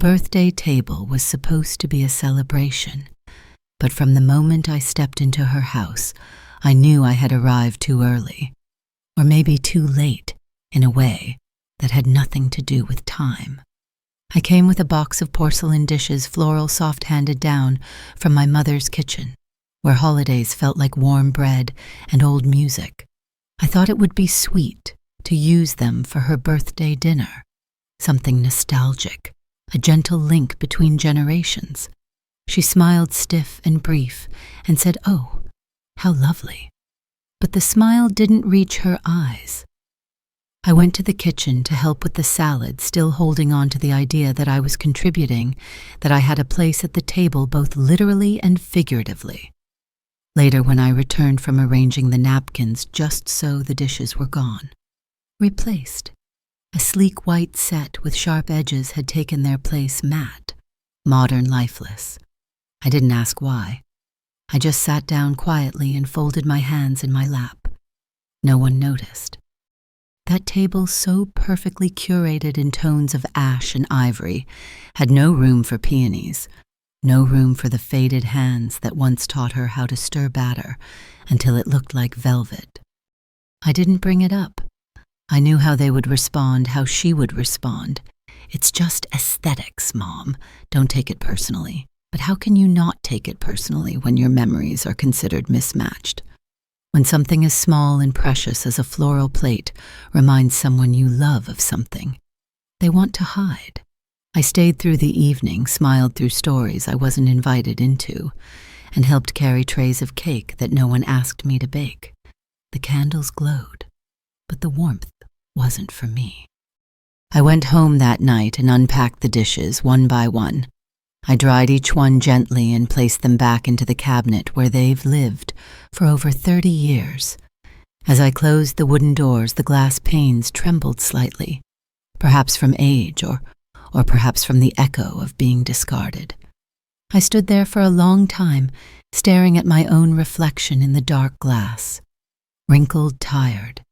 birthday table was supposed to be a celebration, but from the moment I stepped into her house, I knew I had arrived too early, or maybe too late, in a way that had nothing to do with time. I came with a box of porcelain dishes, floral soft-handed down from my mother's kitchen, where holidays felt like warm bread and old music. I thought it would be sweet to use them for her birthday dinner, something nostalgic, a gentle link between generations. She smiled stiff and brief and said, "Oh, how lovely." But the smile didn't reach her eyes. I went to the kitchen to help with the salad, still holding on to the idea that I was contributing, that I had a place at the table both literally and figuratively. Later, when I returned from arranging the napkins just so the dishes were gone, replaced, a sleek white set with sharp edges had taken their place matte, modern, lifeless. I didn't ask why. I just sat down quietly and folded my hands in my lap. No one noticed. That table, so perfectly curated in tones of ash and ivory, had no room for peonies, no room for the faded hands that once taught her how to stir batter until it looked like velvet. I didn't bring it up. I knew how they would respond, how she would respond. "It's just aesthetics, Mom. Don't take it personally." But how can you not take it personally when your memories are considered mismatched? When something as small and precious as a floral plate reminds someone you love of something, they want to hide. I stayed through the evening, smiled through stories I wasn't invited into, and helped carry trays of cake that no one asked me to bake. The candles glowed, but the warmth wasn't for me. I went home that night and unpacked the dishes one by one. I dried each one gently and placed them back into the cabinet where they've lived for over 30 years. As I closed the wooden doors, the glass panes trembled slightly, perhaps from age or perhaps from the echo of being discarded. I stood there for a long time, staring at my own reflection in the dark glass, wrinkled, tired,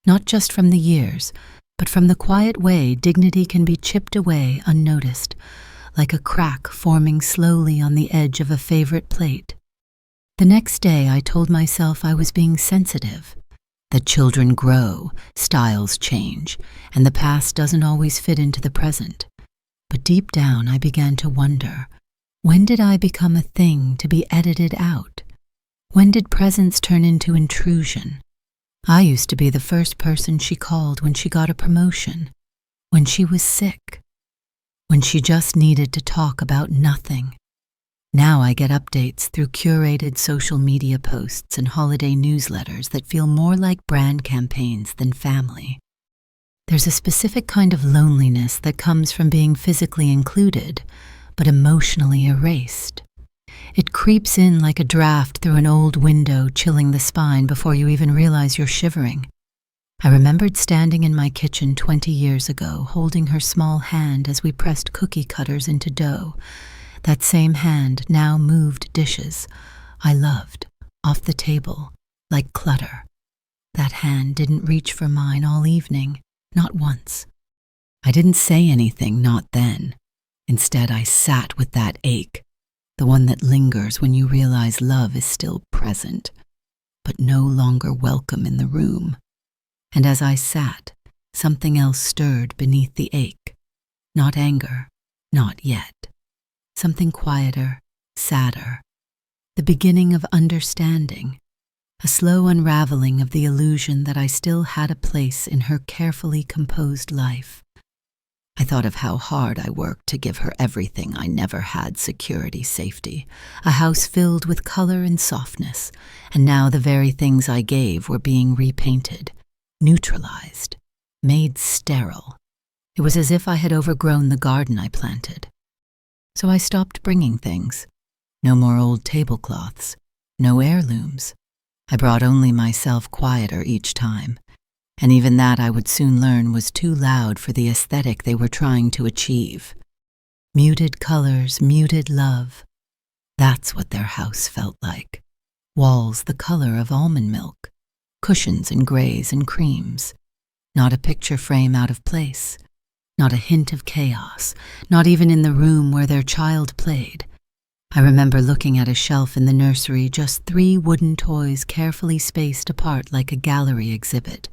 not just from the years, but from the quiet way dignity can be chipped away unnoticed, like a crack forming slowly on the edge of a favorite plate. The next day I told myself I was being sensitive, that children grow, styles change, and the past doesn't always fit into the present. But deep down I began to wonder, when did I become a thing to be edited out? When did presence turn into intrusion? I used to be the first person she called when she got a promotion, when she was sick, when she just needed to talk about nothing. Now I get updates through curated social media posts and holiday newsletters that feel more like brand campaigns than family. There's a specific kind of loneliness that comes from being physically included, but emotionally erased. It creeps in like a draft through an old window, chilling the spine before you even realize you're shivering. I remembered standing in my kitchen 20 years ago, holding her small hand as we pressed cookie cutters into dough. That same hand now moved dishes I loved off the table like clutter. That hand didn't reach for mine all evening, not once. I didn't say anything, not then. Instead, I sat with that ache, the one that lingers when you realize love is still present, but no longer welcome in the room. And as I sat, something else stirred beneath the ache. Not anger, not yet. Something quieter, sadder. The beginning of understanding. A slow unraveling of the illusion that I still had a place in her carefully composed life. I thought of how hard I worked to give her everything I never had: security, safety, a house filled with color and softness, and now the very things I gave were being repainted, neutralized, made sterile. It was as if I had overgrown the garden I planted. So I stopped bringing things. No more old tablecloths, no heirlooms. I brought only myself, quieter each time, and even that I would soon learn was too loud for the aesthetic they were trying to achieve. Muted colors, muted love. That's what their house felt like. Walls the color of almond milk, cushions in grays and creams. Not a picture frame out of place. Not a hint of chaos, not even in the room where their child played. I remember looking at a shelf in the nursery, just 3 wooden toys carefully spaced apart like a gallery exhibit.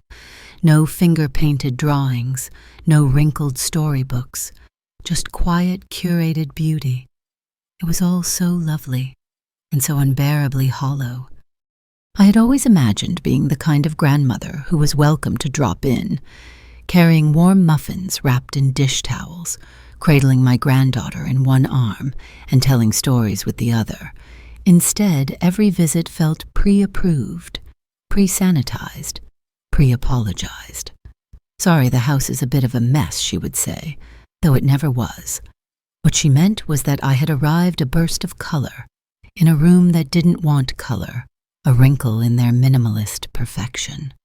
No finger-painted drawings, no wrinkled storybooks, just quiet, curated beauty. It was all so lovely and so unbearably hollow. I had always imagined being the kind of grandmother who was welcome to drop in, carrying warm muffins wrapped in dish towels, cradling my granddaughter in one arm and telling stories with the other. Instead, every visit felt pre-approved, pre-sanitized, pre-apologized. "Sorry, the house is a bit of a mess," she would say, though it never was. What she meant was that I had arrived a burst of color, in a room that didn't want color, a wrinkle in their minimalist perfection.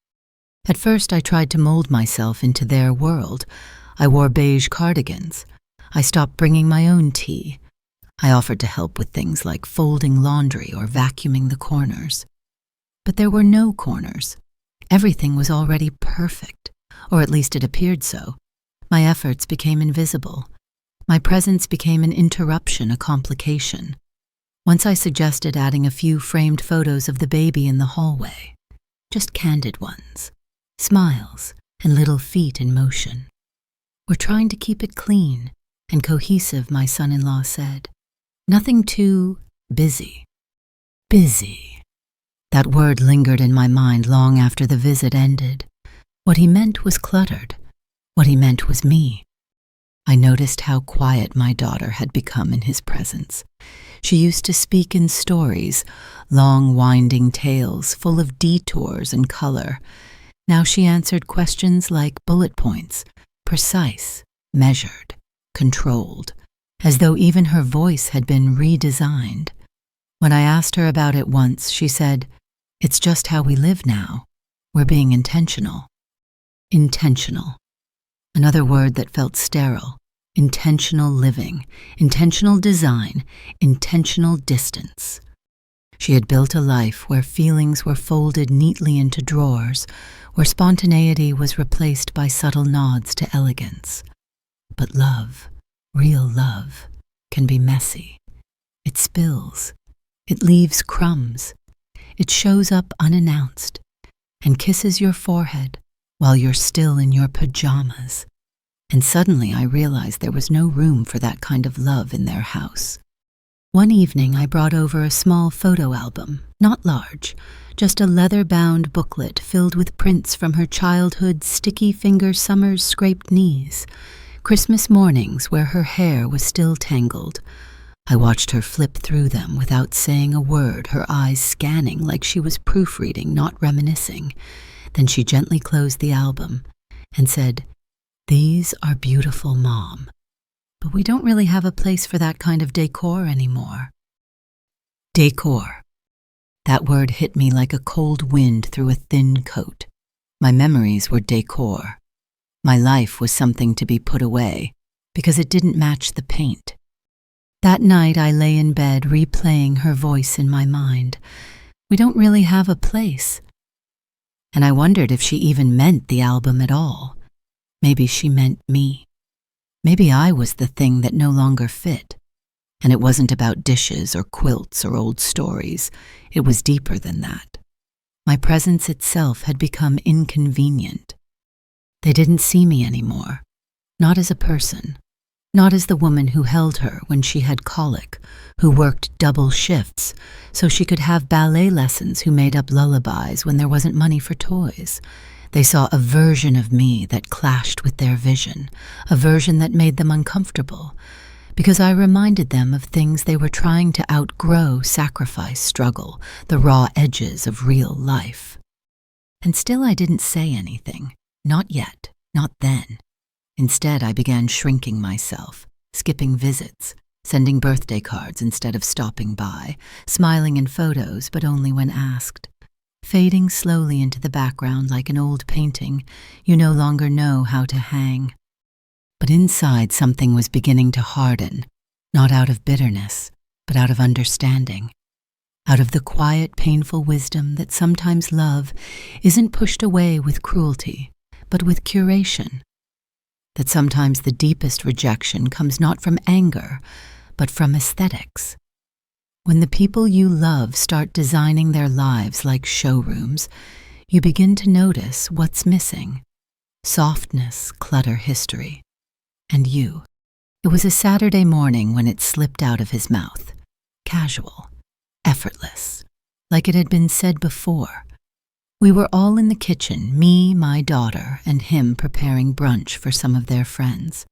At first, I tried to mold myself into their world. I wore beige cardigans. I stopped bringing my own tea. I offered to help with things like folding laundry or vacuuming the corners. But there were no corners. Everything was already perfect, or at least it appeared so. My efforts became invisible. My presence became an interruption, a complication. Once I suggested adding a few framed photos of the baby in the hallway, just candid ones, smiles and little feet in motion. "We're trying to keep it clean and cohesive," my son-in-law said. "Nothing too busy." Busy. That word lingered in my mind long after the visit ended. What he meant was cluttered. What he meant was me. I noticed how quiet my daughter had become in his presence. She used to speak in stories, long winding tales full of detours and color. Now she answered questions like bullet points, precise, measured, controlled, as though even her voice had been redesigned. When I asked her about it once, she said, "It's just how we live now. We're being intentional." Intentional. Another word that felt sterile. Intentional living, intentional design, intentional distance. She had built a life where feelings were folded neatly into drawers, where spontaneity was replaced by subtle nods to elegance. But love, real love, can be messy. It spills. It leaves crumbs. It shows up unannounced and kisses your forehead while you're still in your pajamas. And suddenly I realized there was no room for that kind of love in their house. One evening I brought over a small photo album, not large, just a leather-bound booklet filled with prints from her childhood's sticky-finger summers scraped knees, Christmas mornings where her hair was still tangled. I watched her flip through them without saying a word, her eyes scanning like she was proofreading, not reminiscing. Then she gently closed the album and said, "These are beautiful, Mom, but we don't really have a place for that kind of decor anymore." Decor. That word hit me like a cold wind through a thin coat. My memories were decor. My life was something to be put away because it didn't match the paint. That night I lay in bed replaying her voice in my mind. "We don't really have a place." And I wondered if she even meant the album at all. Maybe she meant me. Maybe I was the thing that no longer fit. And it wasn't about dishes or quilts or old stories. It was deeper than that. My presence itself had become inconvenient. They didn't see me anymore, not as a person, not as the woman who held her when she had colic, who worked double shifts so she could have ballet lessons, who made up lullabies when there wasn't money for toys. They saw a version of me that clashed with their vision, a version that made them uncomfortable, because I reminded them of things they were trying to outgrow, sacrifice, struggle, the raw edges of real life. And still I didn't say anything, not yet, not then. Instead, I began shrinking myself, skipping visits, sending birthday cards instead of stopping by, smiling in photos but only when asked, fading slowly into the background like an old painting you no longer know how to hang. But inside something was beginning to harden, not out of bitterness, but out of understanding, out of the quiet, painful wisdom that sometimes love isn't pushed away with cruelty, but with curation. that sometimes the deepest rejection comes not from anger, but from aesthetics. When the people you love start designing their lives like showrooms, you begin to notice what's missing: softness, clutter, history. And you. It was a Saturday morning when it slipped out of his mouth. Casual, effortless, like it had been said before. We were all in the kitchen, me, my daughter, and him preparing brunch for some of their friends.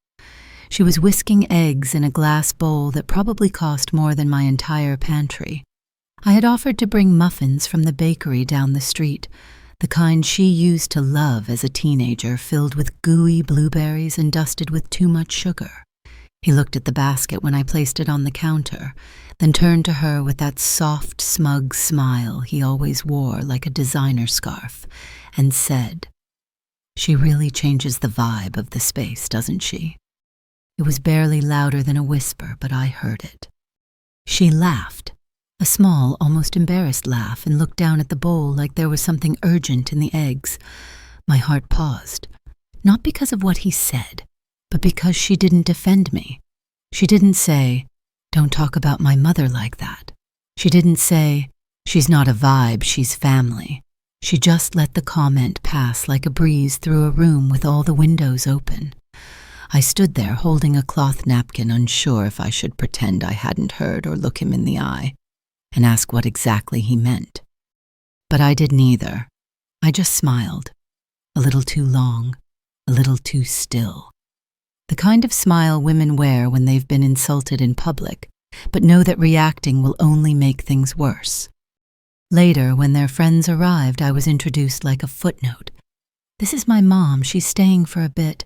She was whisking eggs in a glass bowl that probably cost more than my entire pantry. I had offered to bring muffins from the bakery down the street, the kind she used to love as a teenager, filled with gooey blueberries and dusted with too much sugar. He looked at the basket when I placed it on the counter, then turned to her with that soft, smug smile he always wore like a designer scarf, and said, "She really changes the vibe of the space, doesn't she?" It was barely louder than a whisper, but I heard it. She laughed, a small, almost embarrassed laugh, and looked down at the bowl like there was something urgent in the eggs. My heart paused, not because of what he said, but because she didn't defend me. She didn't say, "Don't talk about my mother like that." She didn't say, "She's not a vibe, she's family." She just let the comment pass like a breeze through a room with all the windows open. I stood there holding a cloth napkin, unsure if I should pretend I hadn't heard or look him in the eye and ask what exactly he meant. But I did neither. I just smiled, a little too long, a little too still. The kind of smile women wear when they've been insulted in public, but know that reacting will only make things worse. Later, when their friends arrived, I was introduced like a footnote. "This is my mom, she's staying for a bit."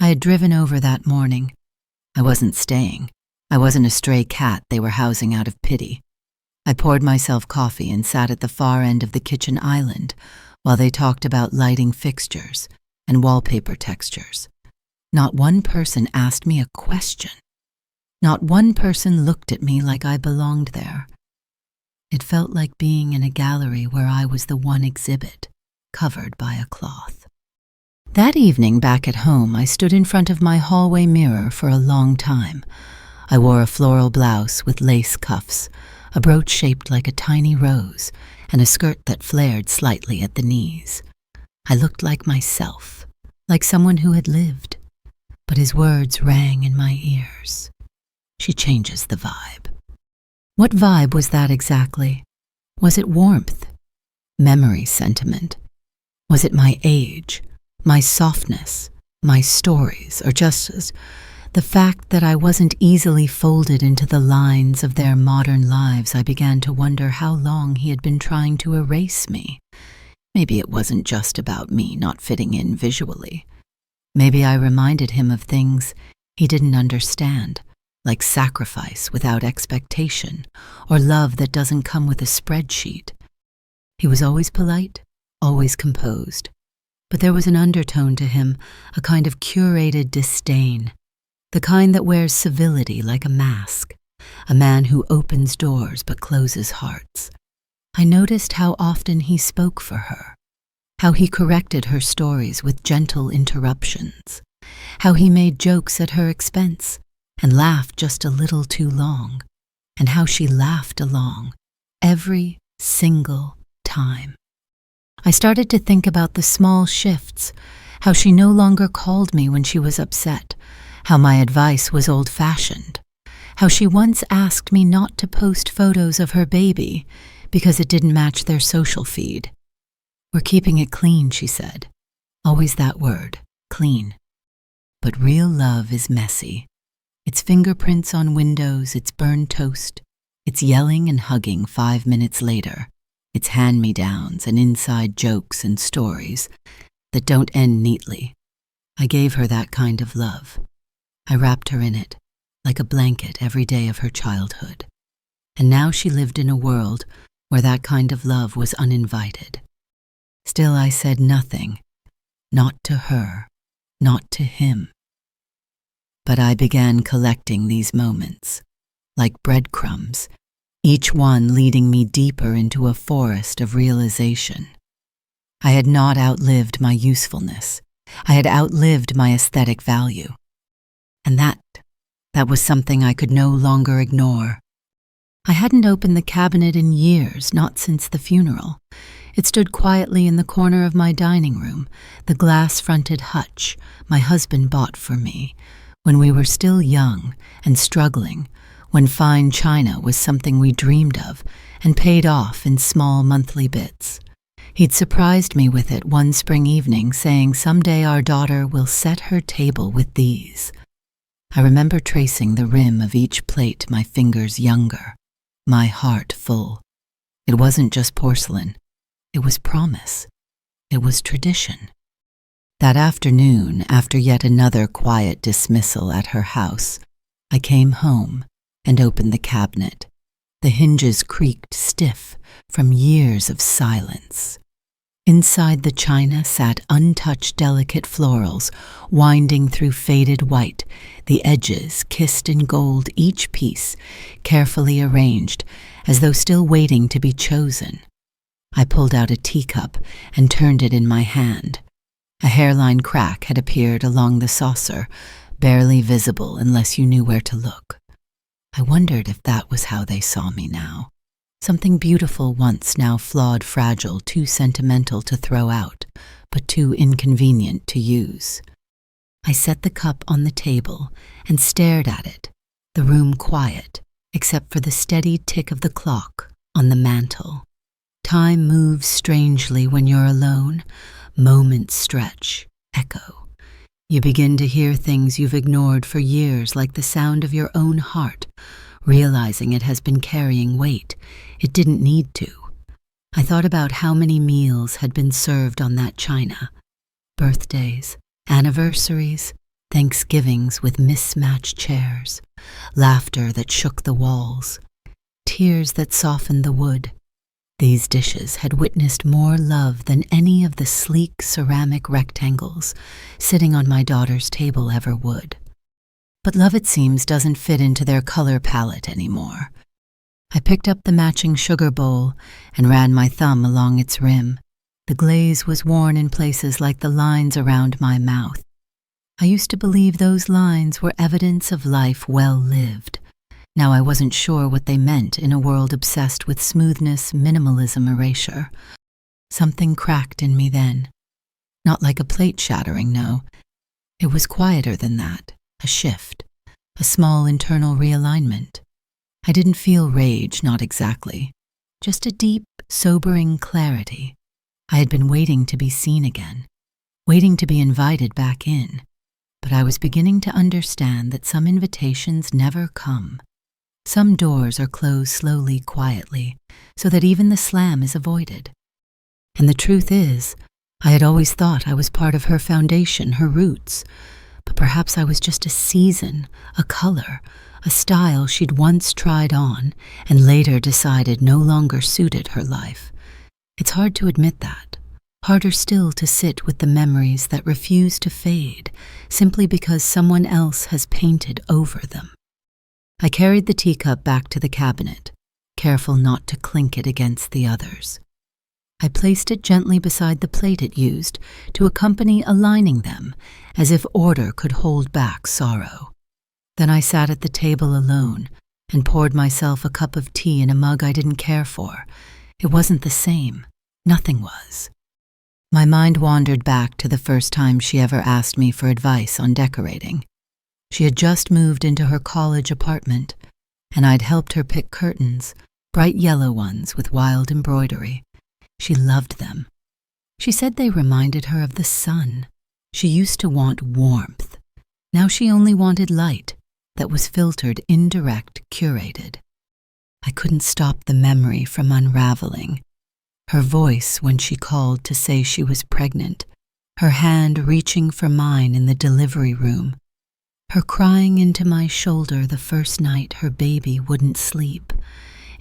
I had driven over that morning. I wasn't staying. I wasn't a stray cat they were housing out of pity. I poured myself coffee and sat at the far end of the kitchen island while they talked about lighting fixtures and wallpaper textures. Not one person asked me a question. Not one person looked at me like I belonged there. It felt like being in a gallery where I was the one exhibit, covered by a cloth. That evening back at home, I stood in front of my hallway mirror for a long time. I wore a floral blouse with lace cuffs, a brooch shaped like a tiny rose, and a skirt that flared slightly at the knees. I looked like myself, like someone who had lived. But his words rang in my ears. "She changes the vibe." What vibe was that exactly? Was it warmth? Memory sentiment? Was it my age? My softness? My stories? Or just the fact that I wasn't easily folded into the lines of their modern lives? I began to wonder how long he had been trying to erase me. Maybe it wasn't just about me not fitting in visually. Maybe I reminded him of things he didn't understand, like sacrifice without expectation, or love that doesn't come with a spreadsheet. He was always polite, always composed, but there was an undertone to him, a kind of curated disdain, the kind that wears civility like a mask, a man who opens doors but closes hearts. I noticed how often he spoke for her, how he corrected her stories with gentle interruptions, how he made jokes at her expense and laughed just a little too long, and how she laughed along every single time. I started to think about the small shifts, how she no longer called me when she was upset, how my advice was old-fashioned, how she once asked me not to post photos of her baby because it didn't match their social feed. "We're keeping it clean," she said. Always that word, clean. But real love is messy. It's fingerprints on windows, it's burned toast, it's yelling and hugging 5 minutes later, it's hand-me-downs and inside jokes and stories that don't end neatly. I gave her that kind of love. I wrapped her in it, like a blanket every day of her childhood. And now she lived in a world where that kind of love was uninvited. Still, I said nothing, not to her, not to him. But I began collecting these moments, like breadcrumbs, each one leading me deeper into a forest of realization. I had not outlived my usefulness. I had outlived my aesthetic value. And that was something I could no longer ignore. I hadn't opened the cabinet in years, not since the funeral. It stood quietly in the corner of my dining room, the glass-fronted hutch my husband bought for me when we were still young and struggling, when fine china was something we dreamed of and paid off in small monthly bits. He'd surprised me with it one spring evening, saying someday our daughter will set her table with these. I remember tracing the rim of each plate, my fingers younger, my heart full. It wasn't just porcelain. It was promise. It was tradition. That afternoon, after yet another quiet dismissal at her house, I came home and opened the cabinet. The hinges creaked stiff from years of silence. Inside the china sat untouched delicate florals, winding through faded white, the edges kissed in gold, each piece carefully arranged, as though still waiting to be chosen. I pulled out a teacup and turned it in my hand. A hairline crack had appeared along the saucer, barely visible unless you knew where to look. I wondered if that was how they saw me now. Something beautiful once, now flawed, fragile, too sentimental to throw out, but too inconvenient to use. I set the cup on the table and stared at it, the room quiet, except for the steady tick of the clock on the mantel. Time moves strangely when you're alone. Moments stretch, echo. You begin to hear things you've ignored for years, like the sound of your own heart, realizing it has been carrying weight it didn't need to. I thought about how many meals had been served on that china. Birthdays, anniversaries, Thanksgivings with mismatched chairs, laughter that shook the walls, tears that softened the wood. These dishes had witnessed more love than any of the sleek ceramic rectangles sitting on my daughter's table ever would. But love, it seems, doesn't fit into their color palette anymore. I picked up the matching sugar bowl and ran my thumb along its rim. The glaze was worn in places like the lines around my mouth. I used to believe those lines were evidence of life well lived. Now I wasn't sure what they meant in a world obsessed with smoothness, minimalism, erasure. Something cracked in me then. Not like a plate shattering, no. It was quieter than that, a shift, a small internal realignment. I didn't feel rage, not exactly. Just a deep, sobering clarity. I had been waiting to be seen again, waiting to be invited back in. But I was beginning to understand that some invitations never come. Some doors are closed slowly, quietly, so that even the slam is avoided. And the truth is, I had always thought I was part of her foundation, her roots. But perhaps I was just a season, a color, a style she'd once tried on and later decided no longer suited her life. It's hard to admit that. Harder still to sit with the memories that refuse to fade simply because someone else has painted over them. I carried the teacup back to the cabinet, careful not to clink it against the others. I placed it gently beside the plate it used to accompany aligning them, as if order could hold back sorrow. Then I sat at the table alone and poured myself a cup of tea in a mug I didn't care for. It wasn't the same. Nothing was. My mind wandered back to the first time she ever asked me for advice on decorating. She had just moved into her college apartment, and I'd helped her pick curtains, bright yellow ones with wild embroidery. She loved them. She said they reminded her of the sun. She used to want warmth. Now she only wanted light that was filtered, indirect, curated. I couldn't stop the memory from unraveling. Her voice when she called to say she was pregnant, her hand reaching for mine in the delivery room, her crying into my shoulder the first night her baby wouldn't sleep.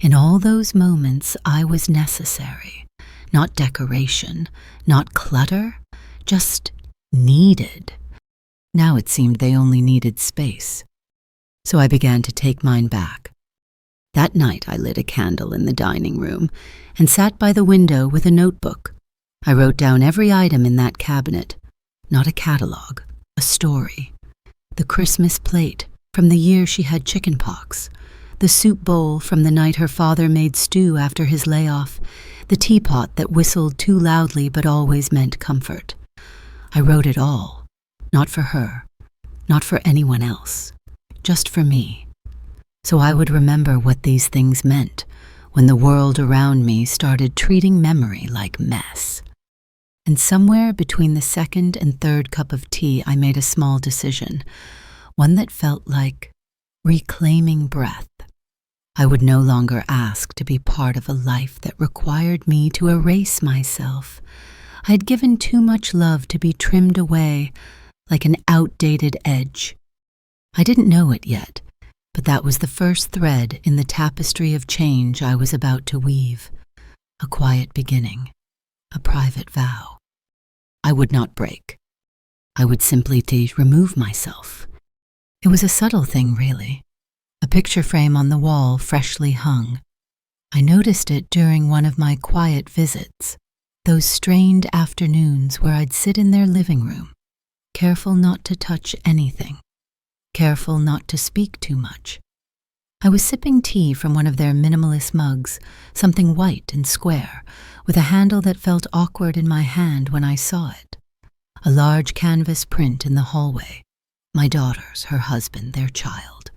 In all those moments, I was necessary. Not decoration, not clutter, just needed. Now it seemed they only needed space. So I began to take mine back. That night I lit a candle in the dining room and sat by the window with a notebook. I wrote down every item in that cabinet. not a catalog, a story. The Christmas plate from the year she had chickenpox, the soup bowl from the night her father made stew after his layoff, the teapot that whistled too loudly but always meant comfort. I wrote it all, not for her, not for anyone else, just for me. So I would remember what these things meant when the world around me started treating memory like mess. And somewhere between the second and third cup of tea, I made a small decision, one that felt like reclaiming breath. I would no longer ask to be part of a life that required me to erase myself. I had given too much love to be trimmed away like an outdated edge. I didn't know it yet, but that was the first thread in the tapestry of change I was about to weave. A quiet beginning, a private vow. I would not break. I would simply remove myself. It was a subtle thing, really. A picture frame on the wall freshly hung. I noticed it during one of my quiet visits, those strained afternoons where I'd sit in their living room, careful not to touch anything, careful not to speak too much. I was sipping tea from one of their minimalist mugs, something white and square, with a handle that felt awkward in my hand when I saw it. A large canvas print in the hallway, my daughters, her husband, their child,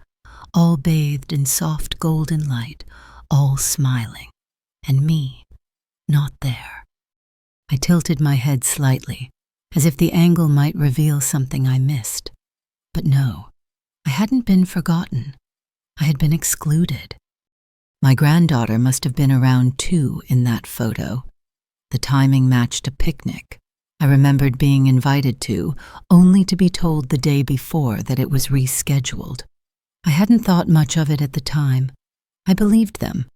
all bathed in soft golden light, all smiling, and me, not there. I tilted my head slightly, as if the angle might reveal something I missed. But no, I hadn't been forgotten. I had been excluded. My granddaughter must have been around 2 in that photo. The timing matched a picnic I remembered being invited to, only to be told the day before that it was rescheduled. I hadn't thought much of it at the time. I believed them.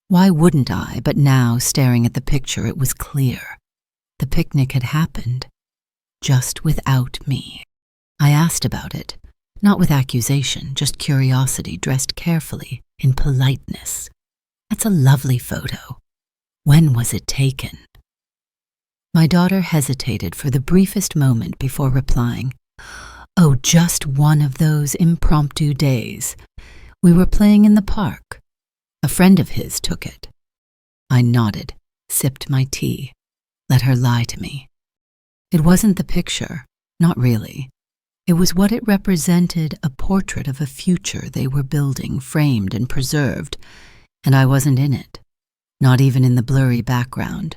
Why wouldn't I? But now, staring at the picture, it was clear. The picnic had happened, just without me. I asked about it, not with accusation, just curiosity dressed carefully in politeness. That's a lovely photo. When was it taken? My daughter hesitated for the briefest moment before replying. Oh, just one of those impromptu days. We were playing in the park. A friend of his took it. I nodded, sipped my tea, let her lie to me. It wasn't the picture, not really. It was what it represented, a portrait of a future they were building, framed and preserved, and I wasn't in it, not even in the blurry background,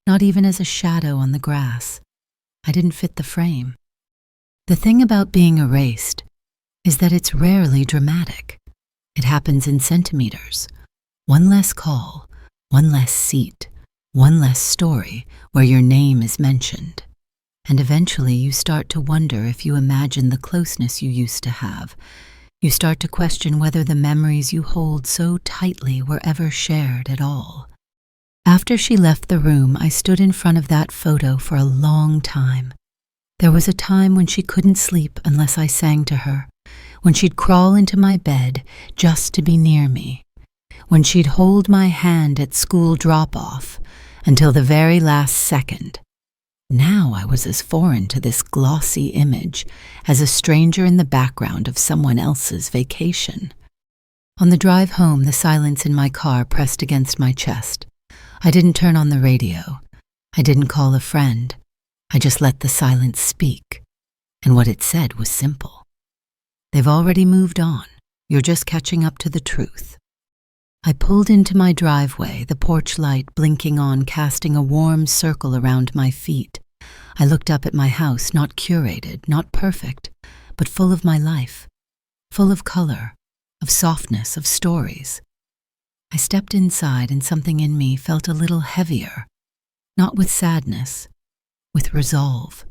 not even as a shadow on the grass. I didn't fit the frame. The thing about being erased is that it's rarely dramatic. It happens in centimeters. One less call, one less seat, one less story where your name is mentioned. And eventually you start to wonder if you imagine the closeness you used to have. You start to question whether the memories you hold so tightly were ever shared at all. After she left the room, I stood in front of that photo for a long time. There was a time when she couldn't sleep unless I sang to her, when she'd crawl into my bed just to be near me, when she'd hold my hand at school drop-off until the very last second. Now I was as foreign to this glossy image as a stranger in the background of someone else's vacation. On the drive home, the silence in my car pressed against my chest. I didn't turn on the radio. I didn't call a friend. I just let the silence speak. And what it said was simple. They've already moved on. You're just catching up to the truth. I pulled into my driveway, the porch light blinking on, casting a warm circle around my feet. I looked up at my house, not curated, not perfect, but full of my life, full of color, of softness, of stories. I stepped inside and something in me felt a little heavier, not with sadness, with resolve.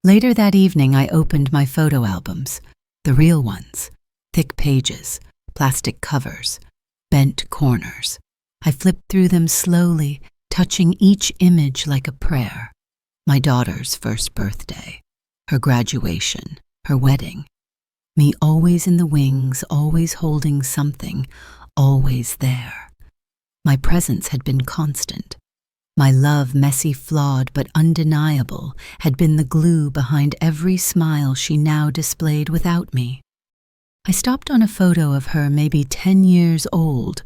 Later that evening, I opened my photo albums, the real ones, thick pages, plastic covers, bent corners. I flipped through them slowly, touching each image like a prayer. My daughter's first birthday, her graduation, her wedding. Me always in the wings, always holding something, always there. My presence had been constant. My love, messy, flawed, but undeniable, had been the glue behind every smile she now displayed without me. I stopped on a photo of her maybe 10 years old,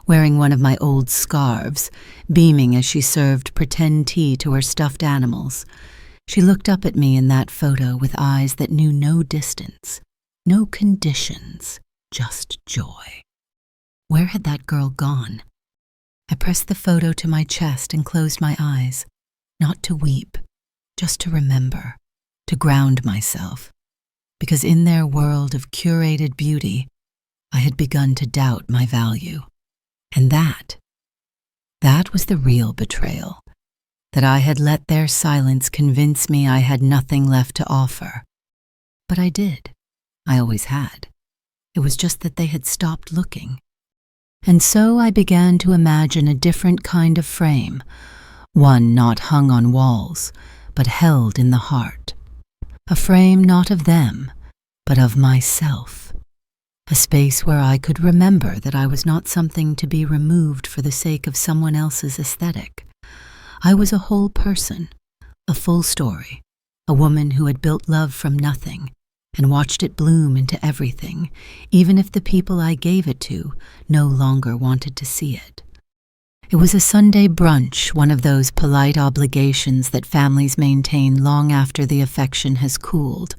wearing one of my old scarves, beaming as she served pretend tea to her stuffed animals. She looked up at me in that photo with eyes that knew no distance, no conditions, just joy. Where had that girl gone? I pressed the photo to my chest and closed my eyes, not to weep, just to remember, to ground myself, because in their world of curated beauty, I had begun to doubt my value. And that was the real betrayal, that I had let their silence convince me I had nothing left to offer. But I did. I always had. It was just that they had stopped looking. And so I began to imagine a different kind of frame, one not hung on walls, but held in the heart. A frame not of them, but of myself. A space where I could remember that I was not something to be removed for the sake of someone else's aesthetic. I was a whole person, a full story, a woman who had built love from nothing and watched it bloom into everything, even if the people I gave it to no longer wanted to see it. It was a Sunday brunch, one of those polite obligations that families maintain long after the affection has cooled.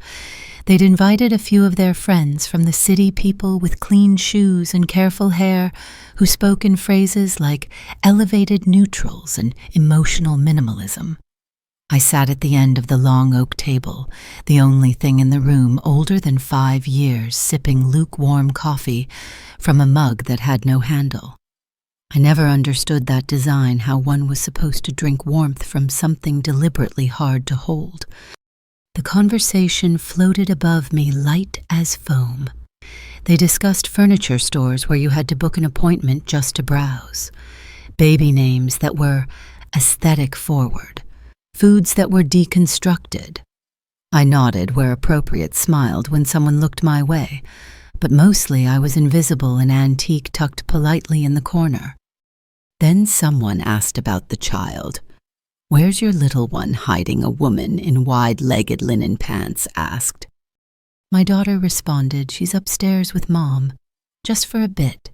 They'd invited a few of their friends from the city, people with clean shoes and careful hair who spoke in phrases like elevated neutrals and emotional minimalism. I sat at the end of the long oak table, the only thing in the room older than 5 years, sipping lukewarm coffee from a mug that had no handle. I never understood that design, how one was supposed to drink warmth from something deliberately hard to hold. The conversation floated above me light as foam. They discussed furniture stores where you had to book an appointment just to browse, baby names that were aesthetic forward, foods that were deconstructed. I nodded, where appropriate, smiled when someone looked my way, but mostly I was invisible and antique, tucked politely in the corner. Then someone asked about the child. "Where's your little one hiding?" a woman in wide-legged linen pants asked. My daughter responded, "She's upstairs with Mom, just for a bit."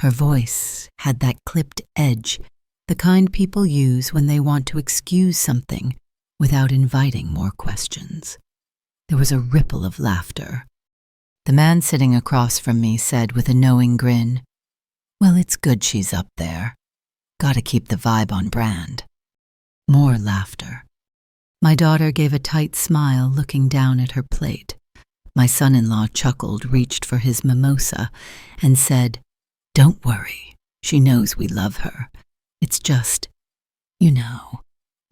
Her voice had that clipped edge, the kind people use when they want to excuse something without inviting more questions. There was a ripple of laughter. The man sitting across from me said with a knowing grin, "Well, it's good she's up there. Gotta keep the vibe on brand." More laughter. My daughter gave a tight smile, looking down at her plate. My son-in-law chuckled, reached for his mimosa, and said, "Don't worry, she knows we love her. It's just,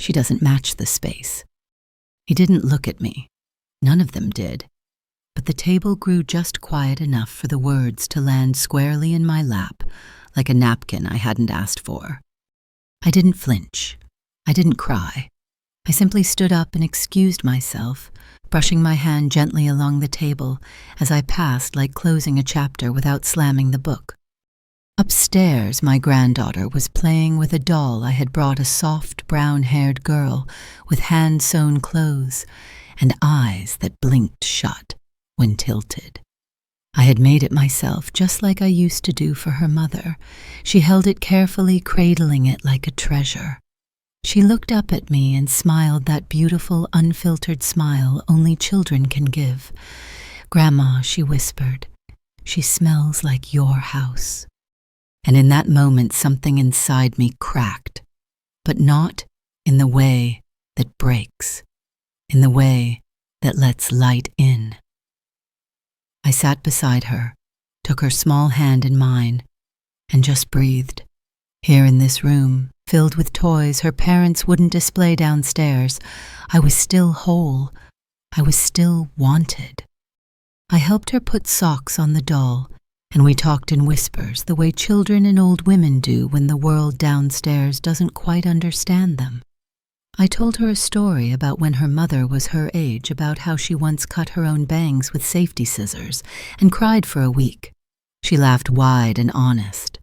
she doesn't match the space." He didn't look at me. None of them did. But the table grew just quiet enough for the words to land squarely in my lap, like a napkin I hadn't asked for. I didn't flinch. I didn't cry. I simply stood up and excused myself, brushing my hand gently along the table as I passed, like closing a chapter without slamming the book. Upstairs, my granddaughter was playing with a doll I had brought, a soft, brown-haired girl with hand-sewn clothes and eyes that blinked shut when tilted. I had made it myself, just like I used to do for her mother. She held it carefully, cradling it like a treasure. She looked up at me and smiled that beautiful, unfiltered smile only children can give. "Grandma," she whispered, "she smells like your house." And in that moment, something inside me cracked, but not in the way that breaks, in the way that lets light in. I sat beside her, took her small hand in mine, and just breathed. Here in this room, filled with toys her parents wouldn't display downstairs, I was still whole. I was still wanted. I helped her put socks on the doll, and we talked in whispers, the way children and old women do when the world downstairs doesn't quite understand them. I told her a story about when her mother was her age, about how she once cut her own bangs with safety scissors and cried for a week. She laughed wide and honest.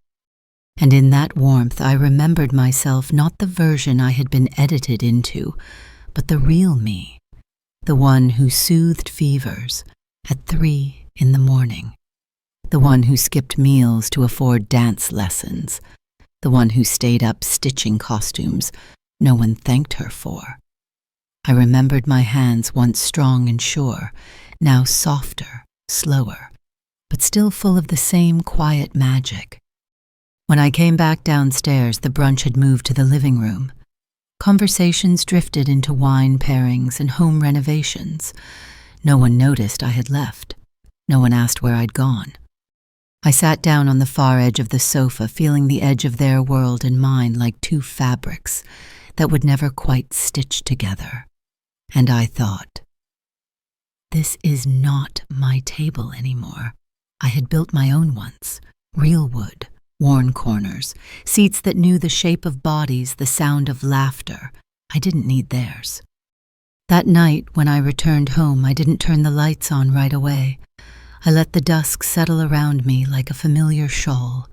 And in that warmth I remembered myself not the version I had been edited into, but the real me, the one who soothed fevers at 3 in the morning, the one who skipped meals to afford dance lessons, the one who stayed up stitching costumes no one thanked her for. I remembered my hands once strong and sure, now softer, slower, but still full of the same quiet magic. When I came back downstairs, the brunch had moved to the living room. Conversations drifted into wine pairings and home renovations. No one noticed I had left. No one asked where I'd gone. I sat down on the far edge of the sofa, feeling the edge of their world and mine like two fabrics that would never quite stitch together. And I thought, this is not my table anymore. I had built my own once, real wood, worn corners, seats that knew the shape of bodies, the sound of laughter. I didn't need theirs. That night, when I returned home, I didn't turn the lights on right away. I let the dusk settle around me like a familiar shawl.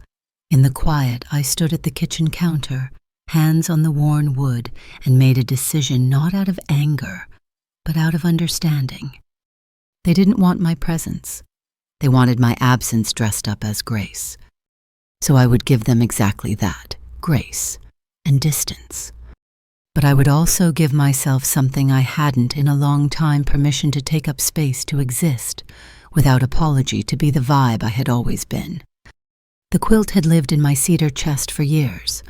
In the quiet, I stood at the kitchen counter, hands on the worn wood, and made a decision not out of anger, but out of understanding. They didn't want my presence. They wanted my absence dressed up as grace. So I would give them exactly that, grace and distance. But I would also give myself something I hadn't in a long time, permission to take up space, to exist, without apology, to be the vibe I had always been. The quilt had lived in my cedar chest for years,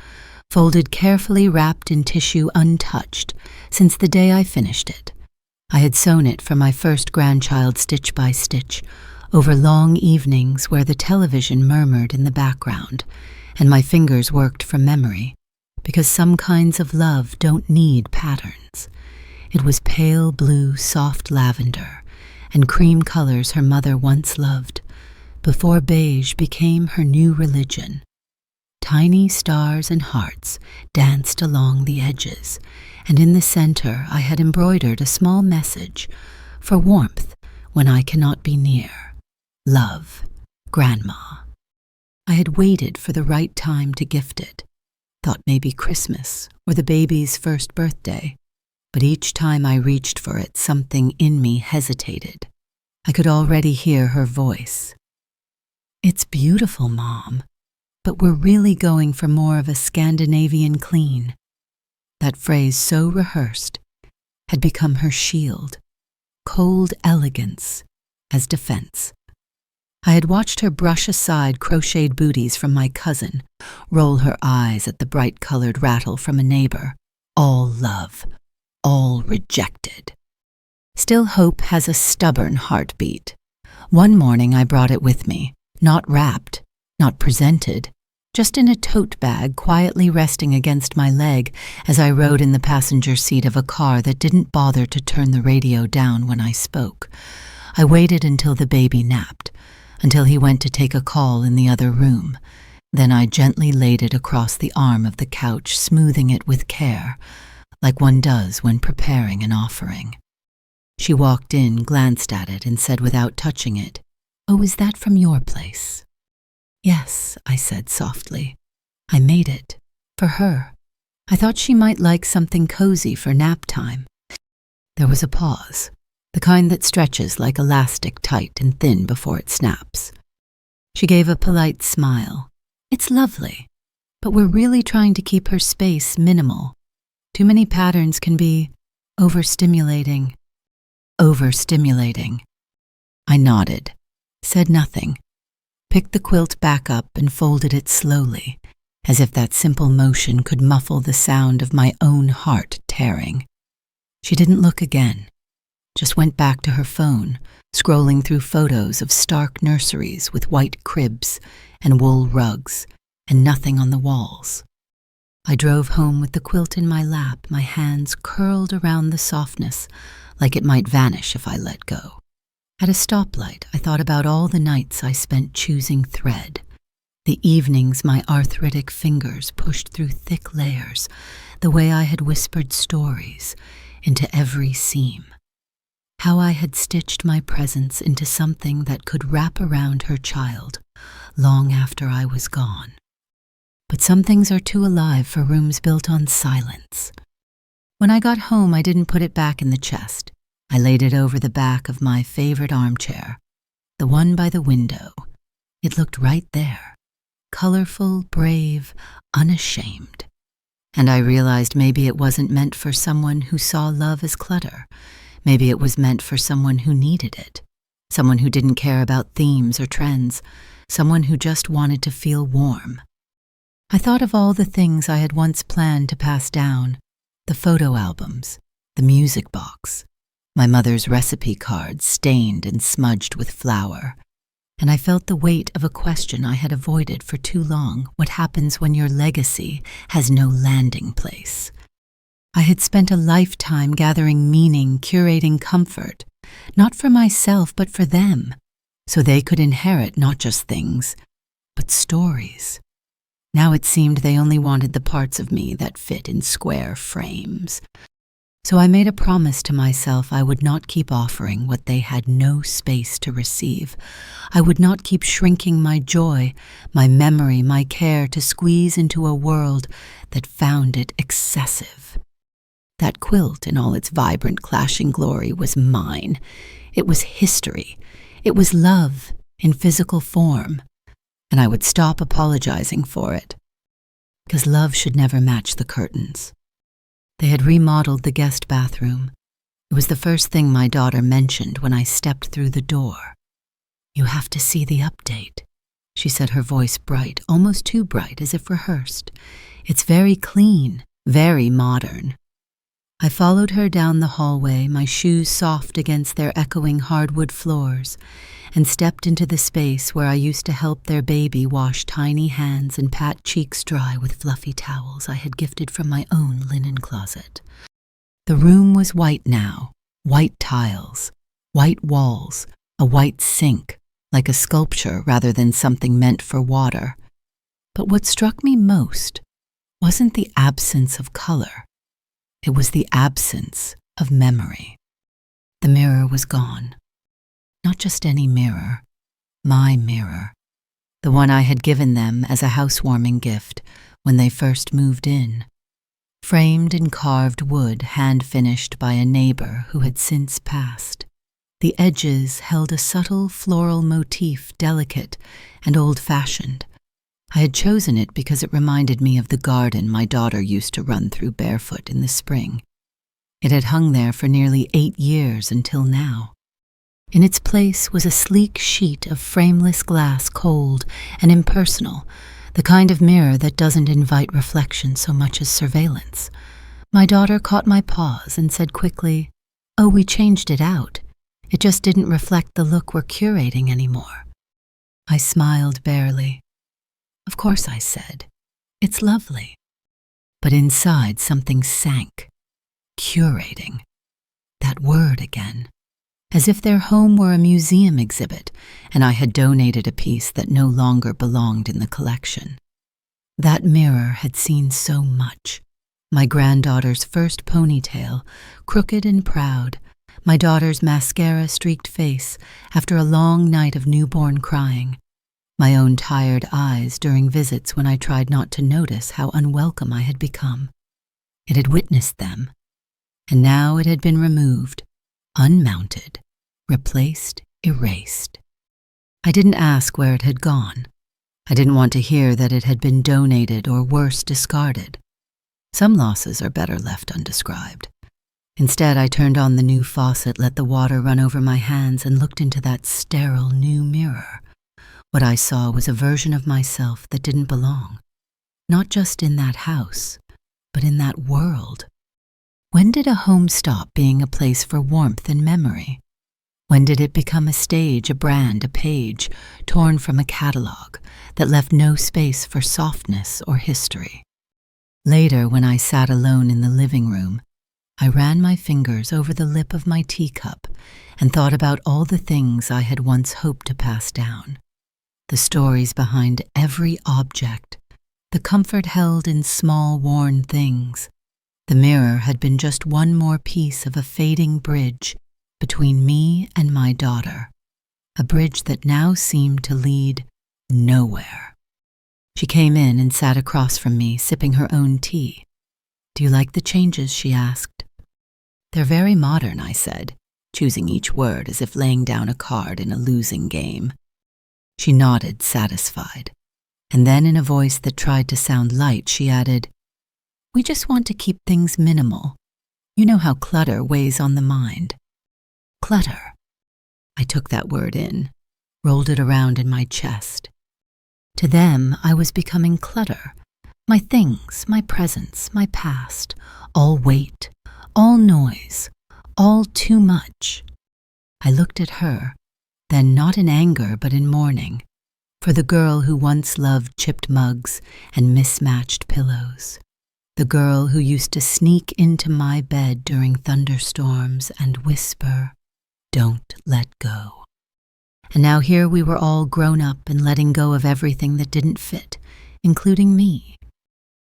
folded carefully, wrapped in tissue, untouched, since the day I finished it. I had sewn it for my first grandchild stitch by stitch, over long evenings where the television murmured in the background, and my fingers worked from memory, because some kinds of love don't need patterns. It was pale blue, soft lavender, and cream colors her mother once loved, before beige became her new religion. Tiny stars and hearts danced along the edges, and in the center I had embroidered a small message for warmth when I cannot be near. Love, Grandma. I had waited for the right time to gift it, thought maybe Christmas or the baby's first birthday, but each time I reached for it, something in me hesitated. I could already hear her voice. It's beautiful, Mom, but we're really going for more of a Scandinavian clean. That phrase, so rehearsed, had become her shield, cold elegance as defense. I had watched her brush aside crocheted booties from my cousin, roll her eyes at the bright-colored rattle from a neighbor. All love, all rejected. Still, hope has a stubborn heartbeat. One morning I brought it with me, not wrapped, not presented, just in a tote bag quietly resting against my leg as I rode in the passenger seat of a car that didn't bother to turn the radio down when I spoke. I waited until the baby napped, until he went to take a call in the other room. Then I gently laid it across the arm of the couch, smoothing it with care, like one does when preparing an offering. She walked in, glanced at it, and said without touching it, "Oh, is that from your place?" "Yes," I said softly. "I made it. For her. I thought she might like something cozy for nap time." There was a pause, the kind that stretches like elastic, tight and thin before it snaps. She gave a polite smile. "It's lovely, but we're really trying to keep her space minimal. Too many patterns can be overstimulating." Overstimulating. I nodded, said nothing, picked the quilt back up and folded it slowly, as if that simple motion could muffle the sound of my own heart tearing. She didn't look again, just went back to her phone, scrolling through photos of stark nurseries with white cribs and wool rugs and nothing on the walls. I drove home with the quilt in my lap, my hands curled around the softness, like it might vanish if I let go. At a stoplight, I thought about all the nights I spent choosing thread, the evenings my arthritic fingers pushed through thick layers, the way I had whispered stories into every seam, how I had stitched my presence into something that could wrap around her child long after I was gone. But some things are too alive for rooms built on silence. When I got home, I didn't put it back in the chest. I laid it over the back of my favorite armchair, the one by the window. It looked right there, colorful, brave, unashamed. And I realized maybe it wasn't meant for someone who saw love as clutter. Maybe it was meant for someone who needed it, someone who didn't care about themes or trends, someone who just wanted to feel warm. I thought of all the things I had once planned to pass down, the photo albums, the music box, my mother's recipe cards stained and smudged with flour, and I felt the weight of a question I had avoided for too long: what happens when your legacy has no landing place? I had spent a lifetime gathering meaning, curating comfort, not for myself but for them, so they could inherit not just things, but stories. Now it seemed they only wanted the parts of me that fit in square frames. So I made a promise to myself I would not keep offering what they had no space to receive. I would not keep shrinking my joy, my memory, my care to squeeze into a world that found it excessive. That quilt in all its vibrant clashing glory was mine. It was history. It was love in physical form. And I would stop apologizing for it, because love should never match the curtains. They had remodeled the guest bathroom. It was the first thing my daughter mentioned when I stepped through the door. "You have to see the update," she said, her voice bright, almost too bright, as if rehearsed. "It's very clean, very modern." I followed her down the hallway, my shoes soft against their echoing hardwood floors, and stepped into the space where I used to help their baby wash tiny hands and pat cheeks dry with fluffy towels I had gifted from my own linen closet. The room was white now, white tiles, white walls, a white sink, like a sculpture rather than something meant for water. But what struck me most wasn't the absence of color. It was the absence of memory. The mirror was gone. Not just any mirror, my mirror, the one I had given them as a housewarming gift when they first moved in. Framed in carved wood, hand-finished by a neighbor who had since passed. The edges held a subtle floral motif, delicate and old-fashioned. I had chosen it because it reminded me of the garden my daughter used to run through barefoot in the spring. It had hung there for nearly 8 years until now. In its place was a sleek sheet of frameless glass, cold and impersonal, the kind of mirror that doesn't invite reflection so much as surveillance. My daughter caught my pause and said quickly, "Oh, we changed it out. It just didn't reflect the look we're curating anymore." I smiled barely. "Of course," I said. "It's lovely." But inside something sank. Curating. That word again. As if their home were a museum exhibit, and I had donated a piece that no longer belonged in the collection. That mirror had seen so much. My granddaughter's first ponytail, crooked and proud, my daughter's mascara-streaked face after a long night of newborn crying, my own tired eyes during visits when I tried not to notice how unwelcome I had become. It had witnessed them, and now it had been removed, unmounted, replaced, erased. I didn't ask where it had gone. I didn't want to hear that it had been donated or worse, discarded. Some losses are better left undescribed. Instead, I turned on the new faucet, let the water run over my hands, and looked into that sterile new mirror. What I saw was a version of myself that didn't belong, not just in that house, but in that world. When did a home stop being a place for warmth and memory? When did it become a stage, a brand, a page, torn from a catalog that left no space for softness or history? Later, when I sat alone in the living room, I ran my fingers over the lip of my teacup and thought about all the things I had once hoped to pass down. The stories behind every object, the comfort held in small, worn things. The mirror had been just one more piece of a fading bridge between me and my daughter, a bridge that now seemed to lead nowhere. She came in and sat across from me, sipping her own tea. "Do you like the changes?" she asked. "They're very modern," I said, choosing each word as if laying down a card in a losing game. She nodded, satisfied, and then in a voice that tried to sound light, she added, "We just want to keep things minimal. You know how clutter weighs on the mind." Clutter. I took that word in, rolled it around in my chest. To them, I was becoming clutter. My things, my presence, my past, all weight, all noise, all too much. I looked at her, then not in anger but in mourning, for the girl who once loved chipped mugs and mismatched pillows, the girl who used to sneak into my bed during thunderstorms and whisper, "Don't let go." And now here we were all grown up and letting go of everything that didn't fit, including me.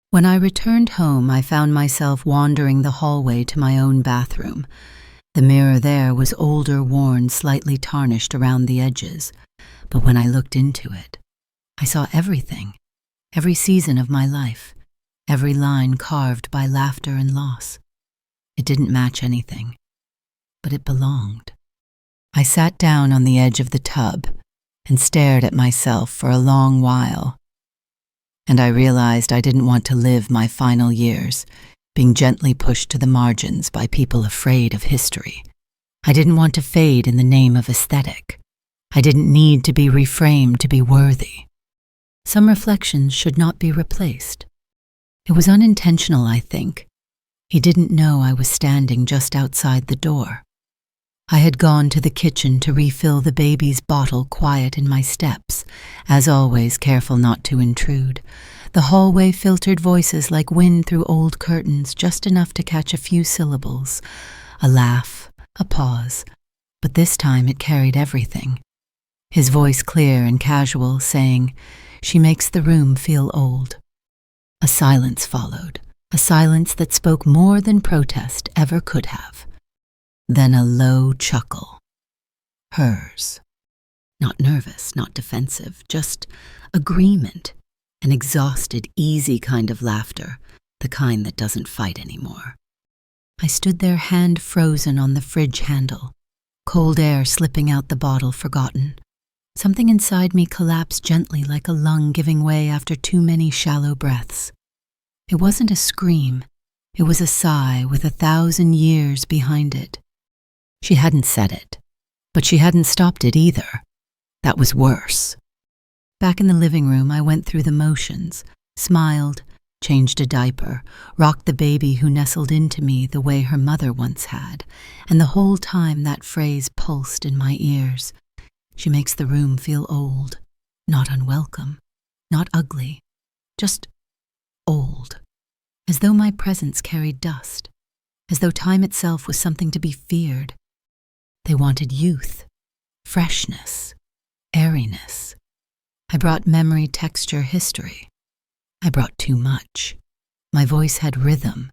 When I returned home, I found myself wandering the hallway to my own bathroom. The mirror there was older, worn, slightly tarnished around the edges, but when I looked into it, I saw everything, every season of my life, every line carved by laughter and loss. It didn't match anything, but it belonged. I sat down on the edge of the tub and stared at myself for a long while, and I realized I didn't want to live my final years being gently pushed to the margins by people afraid of history. I didn't want to fade in the name of aesthetic. I didn't need to be reframed to be worthy. Some reflections should not be replaced. It was unintentional, I think. He didn't know I was standing just outside the door. I had gone to the kitchen to refill the baby's bottle, quiet in my steps, as always careful not to intrude. The hallway filtered voices like wind through old curtains, just enough to catch a few syllables, a laugh, a pause, but this time it carried everything. His voice clear and casual, saying, "She makes the room feel old." A silence followed, a silence that spoke more than protest ever could have. Then a low chuckle. Hers. Not nervous, not defensive, just agreement. An exhausted, easy kind of laughter, the kind that doesn't fight anymore. I stood there, hand frozen on the fridge handle, cold air slipping out the bottle, forgotten. Something inside me collapsed gently like a lung giving way after too many shallow breaths. It wasn't a scream. It was a sigh with 1,000 years behind it. She hadn't said it, but she hadn't stopped it either. That was worse. Back in the living room, I went through the motions, smiled, changed a diaper, rocked the baby who nestled into me the way her mother once had, and the whole time that phrase pulsed in my ears. She makes the room feel old, not unwelcome, not ugly, just old, as though my presence carried dust, as though time itself was something to be feared. They wanted youth, freshness, airiness. I brought memory, texture, history. I brought too much. My voice had rhythm.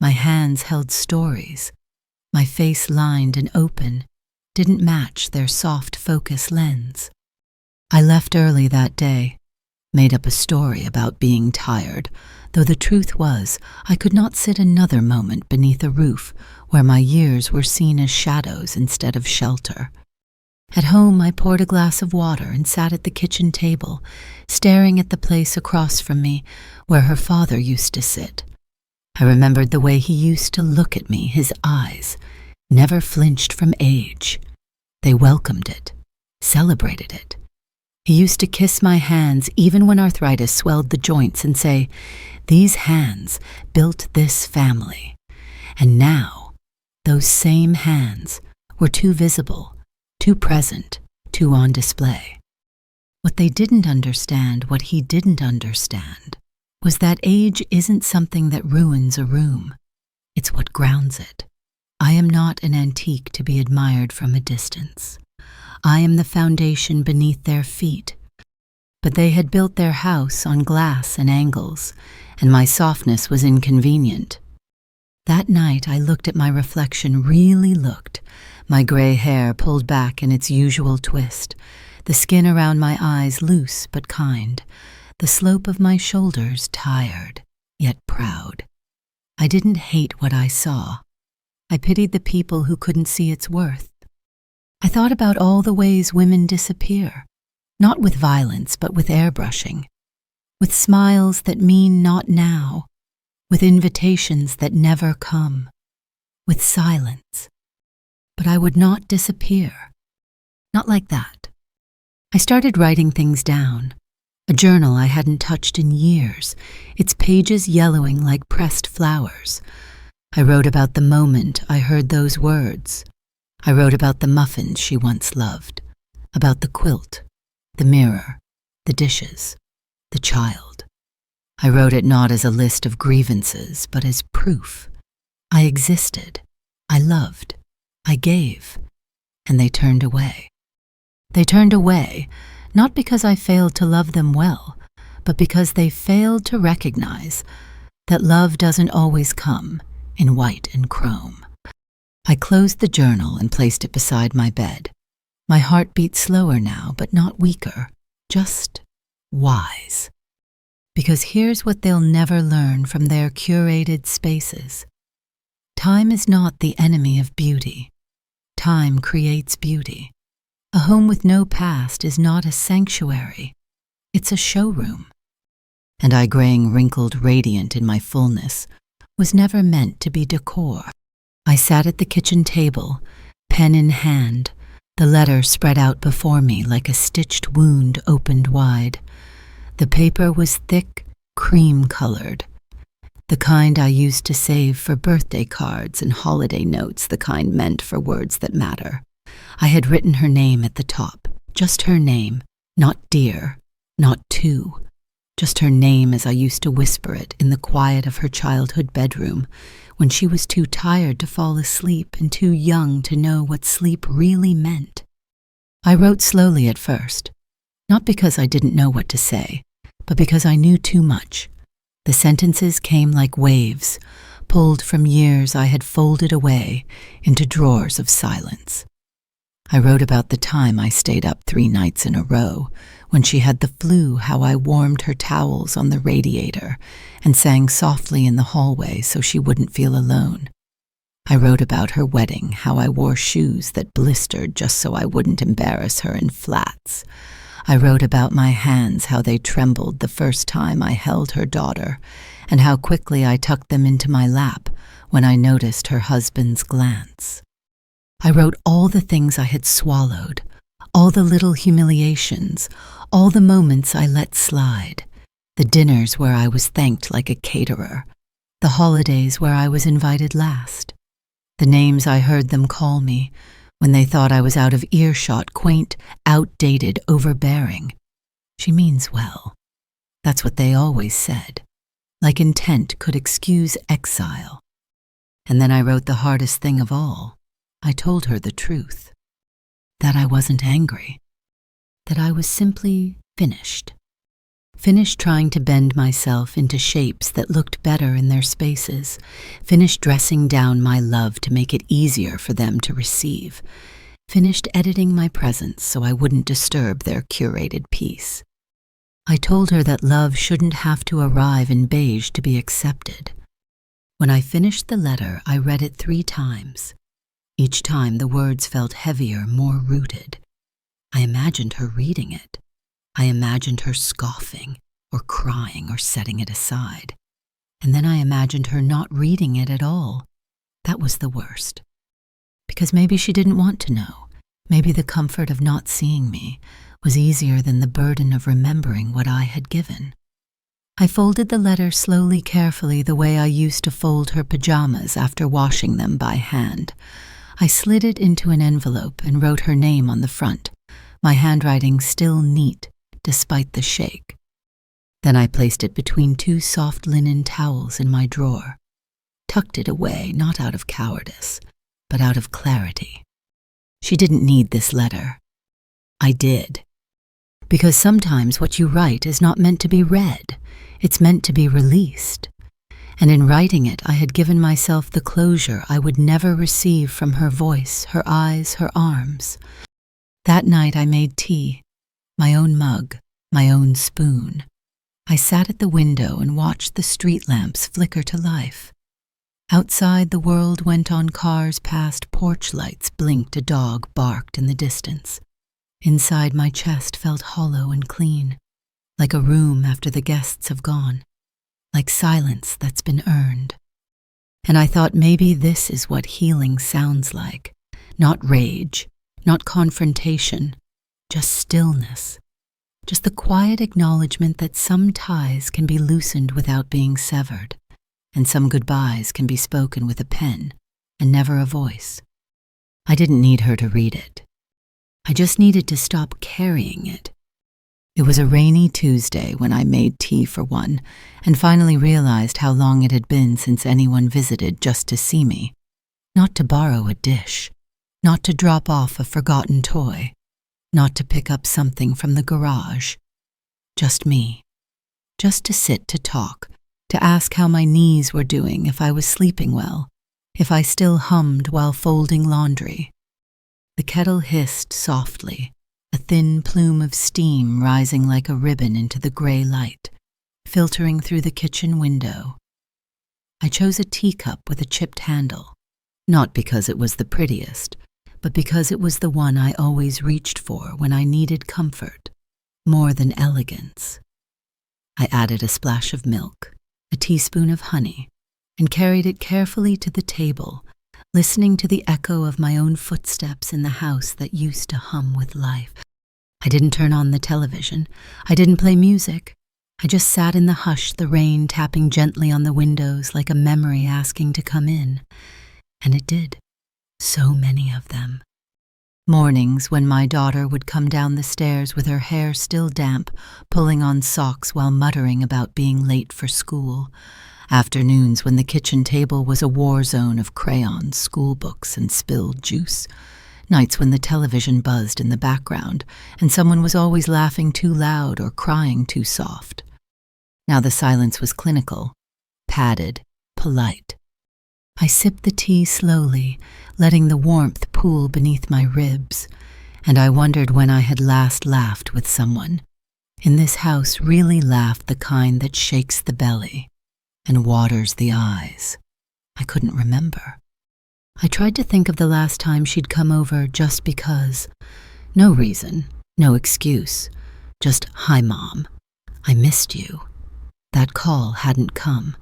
My hands held stories. My face, lined and open, didn't match their soft focus lens. I left early that day, made up a story about being tired, though the truth was I could not sit another moment beneath a roof where my years were seen as shadows instead of shelter. At home, I poured a glass of water and sat at the kitchen table, staring at the place across from me where her father used to sit. I remembered the way he used to look at me, his eyes, never flinched from age. They welcomed it, celebrated it. He used to kiss my hands even when arthritis swelled the joints and say, "These hands built this family." And now, those same hands were too visible, too present, too on display. What they didn't understand, what he didn't understand, was that age isn't something that ruins a room. It's what grounds it. I am not an antique to be admired from a distance. I am the foundation beneath their feet. But they had built their house on glass and angles, and my softness was inconvenient. That night I looked at my reflection, really looked, my gray hair pulled back in its usual twist, the skin around my eyes loose but kind, the slope of my shoulders tired, yet proud. I didn't hate what I saw. I pitied the people who couldn't see its worth. I thought about all the ways women disappear, not with violence, but with airbrushing, with smiles that mean not now, with invitations that never come, with silence. But I would not disappear. Not like that. I started writing things down. A journal I hadn't touched in years, its pages yellowing like pressed flowers. I wrote about the moment I heard those words. I wrote about the muffins she once loved, about the quilt, the mirror, the dishes, the child. I wrote it not as a list of grievances, but as proof. I existed, I loved, I gave, and they turned away. They turned away, not because I failed to love them well, but because they failed to recognize that love doesn't always come in white and chrome. I closed the journal and placed it beside my bed. My heart beat slower now, but not weaker, just wise. Because here's what they'll never learn from their curated spaces. Time is not the enemy of beauty. Time creates beauty. A home with no past is not a sanctuary. It's a showroom. And I, graying, wrinkled, radiant in my fullness, was never meant to be decor. I sat at the kitchen table, pen in hand, the letter spread out before me like a stitched wound opened wide. The paper was thick, cream-colored, the kind I used to save for birthday cards and holiday notes, the kind meant for words that matter. I had written her name at the top, just her name, not dear, not to, just her name as I used to whisper it in the quiet of her childhood bedroom, when she was too tired to fall asleep and too young to know what sleep really meant. I wrote slowly at first, not because I didn't know what to say, but because I knew too much. The sentences came like waves, pulled from years I had folded away into drawers of silence. I wrote about the time I stayed up 3 nights in a row, when she had the flu, how I warmed her towels on the radiator and sang softly in the hallway so she wouldn't feel alone. I wrote about her wedding, how I wore shoes that blistered just so I wouldn't embarrass her in flats. I wrote about my hands, how they trembled the first time I held her daughter, and how quickly I tucked them into my lap when I noticed her husband's glance. I wrote all the things I had swallowed, all the little humiliations, all the moments I let slide, the dinners where I was thanked like a caterer, the holidays where I was invited last, the names I heard them call me when they thought I was out of earshot, quaint, outdated, overbearing. She means well. That's what they always said, like intent could excuse exile. And then I wrote the hardest thing of all. I told her the truth, that I wasn't angry, that I was simply finished. Finished trying to bend myself into shapes that looked better in their spaces, finished dressing down my love to make it easier for them to receive, finished editing my presence so I wouldn't disturb their curated peace. I told her that love shouldn't have to arrive in beige to be accepted. When I finished the letter, I read it 3 times. Each time the words felt heavier, more rooted. I imagined her reading it. I imagined her scoffing, or crying, or setting it aside. And then I imagined her not reading it at all. That was the worst. Because maybe she didn't want to know. Maybe the comfort of not seeing me was easier than the burden of remembering what I had given. I folded the letter slowly, carefully, the way I used to fold her pajamas after washing them by hand. I slid it into an envelope and wrote her name on the front, my handwriting still neat despite the shake. Then I placed it between 2 soft linen towels in my drawer, tucked it away, not out of cowardice, but out of clarity. She didn't need this letter. I did. Because sometimes what you write is not meant to be read, it's meant to be released. And in writing it, I had given myself the closure I would never receive from her voice, her eyes, her arms. That night I made tea, my own mug, my own spoon. I sat at the window and watched the street lamps flicker to life. Outside, the world went on, cars passed, porch lights blinked, a dog barked in the distance. Inside, my chest felt hollow and clean, like a room after the guests have gone, like silence that's been earned. And I thought maybe this is what healing sounds like. Not rage, not confrontation, just stillness. Just the quiet acknowledgement that some ties can be loosened without being severed, and some goodbyes can be spoken with a pen and never a voice. I didn't need her to read it. I just needed to stop carrying it. It was a rainy Tuesday when I made tea for one and finally realized how long it had been since anyone visited just to see me, not to borrow a dish, not to drop off a forgotten toy, not to pick up something from the garage. Just me. Just to sit to talk, to ask how my knees were doing, if I was sleeping well, if I still hummed while folding laundry. The kettle hissed softly, a thin plume of steam rising like a ribbon into the gray light, filtering through the kitchen window. I chose a teacup with a chipped handle, not because it was the prettiest, but because it was the one I always reached for when I needed comfort, more than elegance. I added a splash of milk, a teaspoon of honey, and carried it carefully to the table, listening to the echo of my own footsteps in the house that used to hum with life. I didn't turn on the television. I didn't play music. I just sat in the hush, the rain tapping gently on the windows like a memory asking to come in. And it did. So many of them. Mornings when my daughter would come down the stairs with her hair still damp, pulling on socks while muttering about being late for school. Afternoons when the kitchen table was a war zone of crayons, school books, and spilled juice. Nights when the television buzzed in the background and someone was always laughing too loud or crying too soft. Now the silence was clinical, padded, polite. I sipped the tea slowly, letting the warmth pool beneath my ribs, and I wondered when I had last laughed with someone. In this house, really laughed the kind that shakes the belly and waters the eyes. I couldn't remember. I tried to think of the last time she'd come over just because. No reason, no excuse, just, "Hi, Mom. I missed you." That call hadn't come.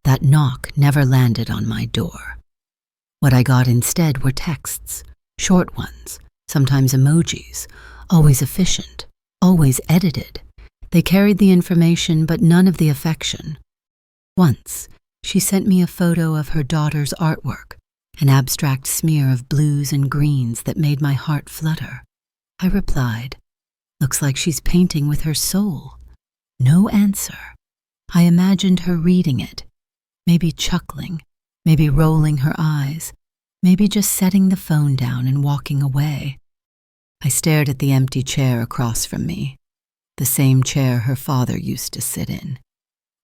That knock never landed on my door. What I got instead were texts, short ones, sometimes emojis, always efficient, always edited. They carried the information but none of the affection. Once, she sent me a photo of her daughter's artwork, an abstract smear of blues and greens that made my heart flutter. I replied, "Looks like she's painting with her soul." No answer. I imagined her reading it, maybe chuckling, maybe rolling her eyes, maybe just setting the phone down and walking away. I stared at the empty chair across from me, the same chair her father used to sit in.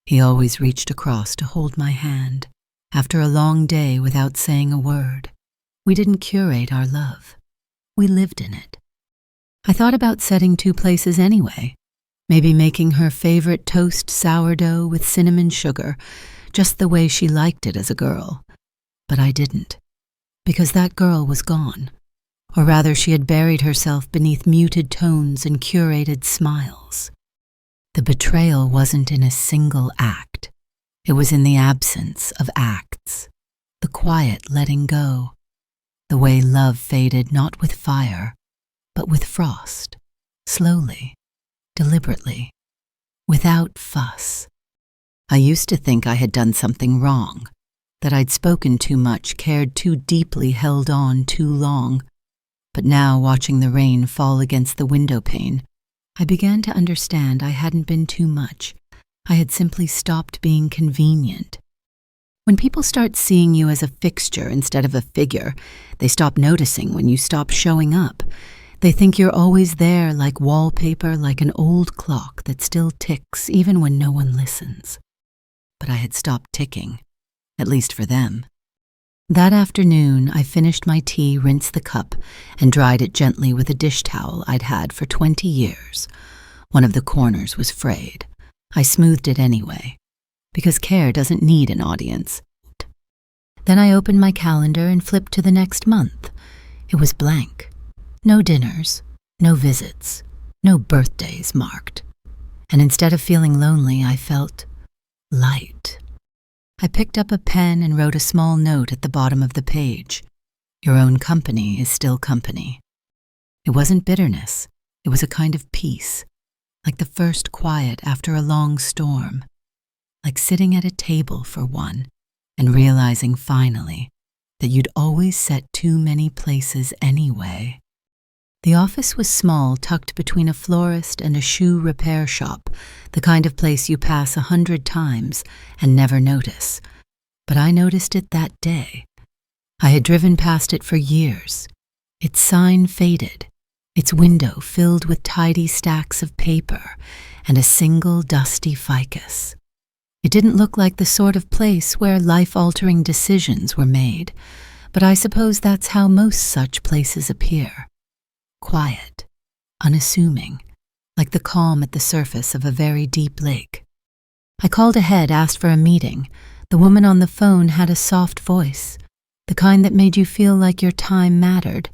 He always reached across to hold my hand, after a long day without saying a word. We didn't curate our love. We lived in it. I thought about setting two places anyway, maybe making her favorite toast sourdough with cinnamon sugar, just the way she liked it as a girl. But I didn't, because that girl was gone. Or rather, she had buried herself beneath muted tones and curated smiles. The betrayal wasn't in a single act. It was in the absence of acts, the quiet letting go, the way love faded not with fire, but with frost, slowly, deliberately, without fuss. I used to think I had done something wrong, that I'd spoken too much, cared too deeply, held on too long. But now, watching the rain fall against the window pane, I began to understand I hadn't been too much. I had simply stopped being convenient. When people start seeing you as a fixture instead of a figure, they stop noticing when you stop showing up. They think you're always there, like wallpaper, like an old clock that still ticks even when no one listens. But I had stopped ticking, at least for them. That afternoon, I finished my tea, rinsed the cup, and dried it gently with a dish towel I'd had for 20 years. One of the corners was frayed. I smoothed it anyway, because care doesn't need an audience. Then I opened my calendar and flipped to the next month. It was blank. No dinners, no visits, no birthdays marked. And instead of feeling lonely, I felt light. I picked up a pen and wrote a small note at the bottom of the page. Your own company is still company. It wasn't bitterness. It was a kind of peace, like the first quiet after a long storm, like sitting at a table for one and realizing finally that you'd always set too many places anyway. The office was small, tucked between a florist and a shoe repair shop, the kind of place you pass 100 times and never notice. But I noticed it that day. I had driven past it for years. Its sign faded, its window filled with tidy stacks of paper and a single dusty ficus. It didn't look like the sort of place where life-altering decisions were made, but I suppose that's how most such places appear. Quiet, unassuming, like the calm at the surface of a very deep lake. I called ahead, asked for a meeting. The woman on the phone had a soft voice, the kind that made you feel like your time mattered.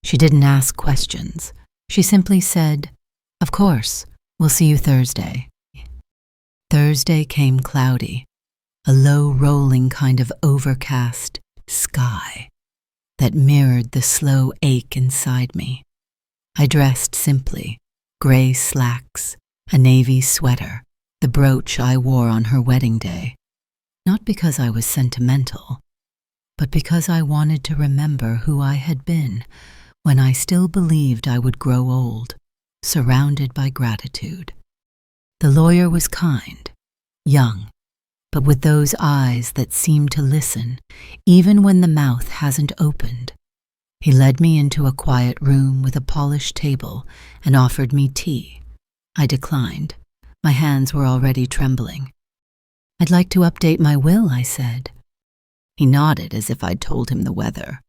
She didn't ask questions. She simply said, "Of course, we'll see you Thursday." Thursday came cloudy, a low rolling kind of overcast sky that mirrored the slow ache inside me. I dressed simply, gray slacks, a navy sweater, the brooch I wore on her wedding day. Not because I was sentimental, but because I wanted to remember who I had been when I still believed I would grow old, surrounded by gratitude. The lawyer was kind, young, but with those eyes that seem to listen, even when the mouth hasn't opened. He led me into a quiet room with a polished table and offered me tea. I declined. My hands were already trembling. "I'd like to update my will," I said. He nodded as if I'd told him the weather.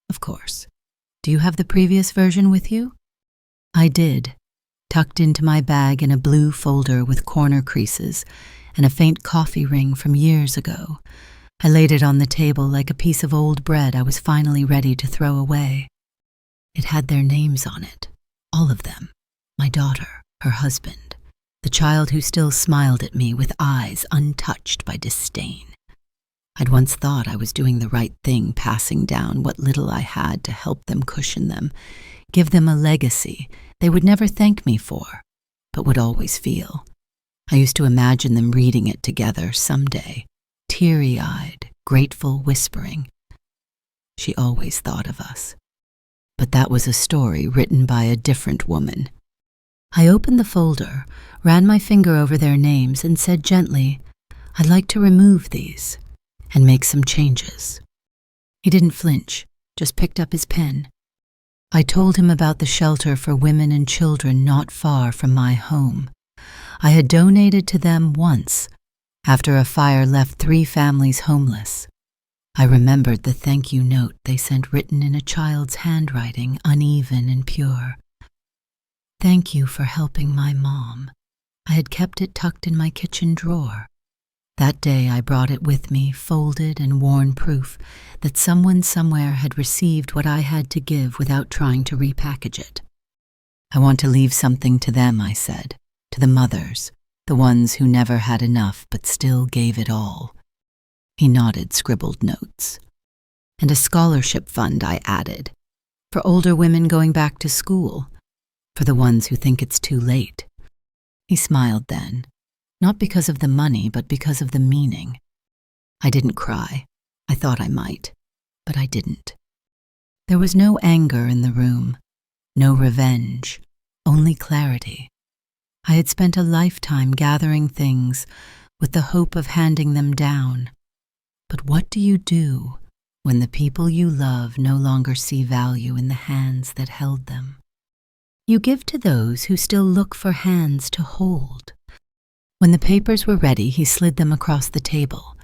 "Of course. Do you have the previous version with you?" I did, tucked into my bag in a blue folder with corner creases and a faint coffee ring from years ago. I laid it on the table like a piece of old bread I was finally ready to throw away. It had their names on it, all of them, my daughter, her husband, the child who still smiled at me with eyes untouched by disdain. I'd once thought I was doing the right thing, passing down what little I had to help them cushion them, give them a legacy they would never thank me for, but would always feel. I used to imagine them reading it together someday, teary-eyed, grateful whispering. She always thought of us. But that was a story written by a different woman. I opened the folder, ran my finger over their names, and said gently, "I'd like to remove these and make some changes." He didn't flinch, just picked up his pen. I told him about the shelter for women and children not far from my home. I had donated to them once, after a fire left 3 families homeless. I remembered the thank you note they sent written in a child's handwriting, uneven and pure. "Thank you for helping my mom." I had kept it tucked in my kitchen drawer. That day I brought it with me, folded and worn proof that someone somewhere had received what I had to give without trying to repackage it. "I want to leave something to them," I said, "to the mothers, the ones who never had enough but still gave it all." He nodded, scribbled notes. "And a scholarship fund," I added, "for older women going back to school, for the ones who think it's too late." He smiled then, not because of the money, but because of the meaning. I didn't cry. I thought I might, but I didn't. There was no anger in the room, no revenge, only clarity. I had spent a lifetime gathering things with the hope of handing them down. But what do you do when the people you love no longer see value in the hands that held them? You give to those who still look for hands to hold. When the papers were ready, he slid them across the table.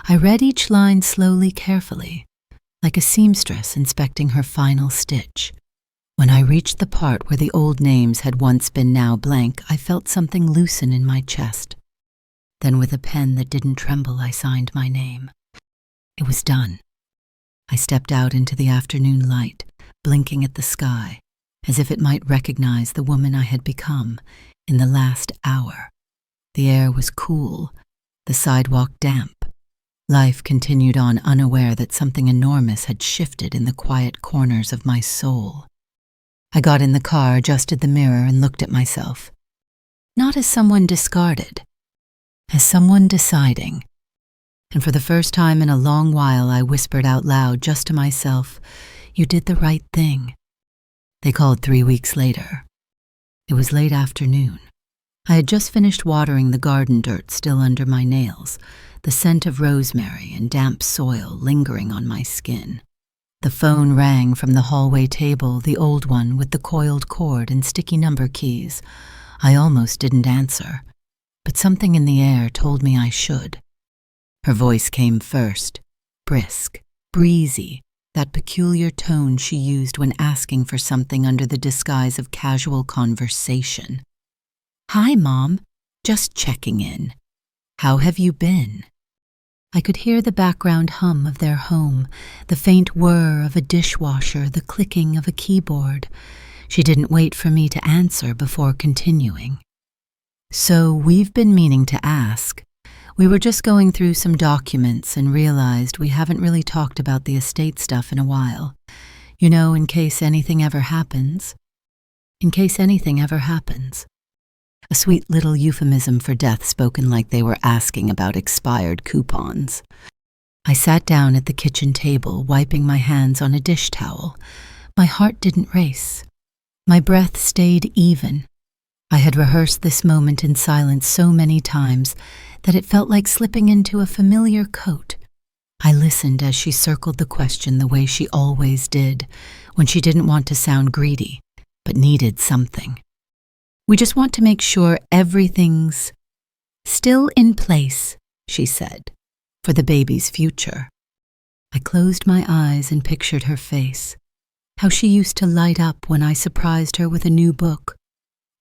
I read each line slowly, carefully, like a seamstress inspecting her final stitch. When I reached the part where the old names had once been now blank, I felt something loosen in my chest. Then with a pen that didn't tremble, I signed my name. It was done. I stepped out into the afternoon light, blinking at the sky, as if it might recognize the woman I had become in the last hour. The air was cool, the sidewalk damp. Life continued on, unaware that something enormous had shifted in the quiet corners of my soul. I got in the car, adjusted the mirror, and looked at myself. Not as someone discarded, as someone deciding. And for the first time in a long while, I whispered out loud, just to myself, "You did the right thing." They called 3 weeks later. It was late afternoon. I had just finished watering the garden dirt still under my nails, the scent of rosemary and damp soil lingering on my skin. The phone rang from the hallway table, the old one with the coiled cord and sticky number keys. I almost didn't answer, but something in the air told me I should. Her voice came first, brisk, breezy, that peculiar tone she used when asking for something under the disguise of casual conversation. "Hi, Mom. Just checking in. How have you been?" I could hear the background hum of their home, the faint whir of a dishwasher, the clicking of a keyboard. She didn't wait for me to answer before continuing. "So we've been meaning to ask. We were just going through some documents and realized we haven't really talked about the estate stuff in a while. You know, in case anything ever happens. In case anything ever happens." A sweet little euphemism for death spoken like they were asking about expired coupons. I sat down at the kitchen table, wiping my hands on a dish towel. My heart didn't race. My breath stayed even. I had rehearsed this moment in silence so many times that it felt like slipping into a familiar coat. I listened as she circled the question the way she always did, when she didn't want to sound greedy, but needed something. "We just want to make sure everything's still in place," she said, "for the baby's future." I closed my eyes and pictured her face, how she used to light up when I surprised her with a new book,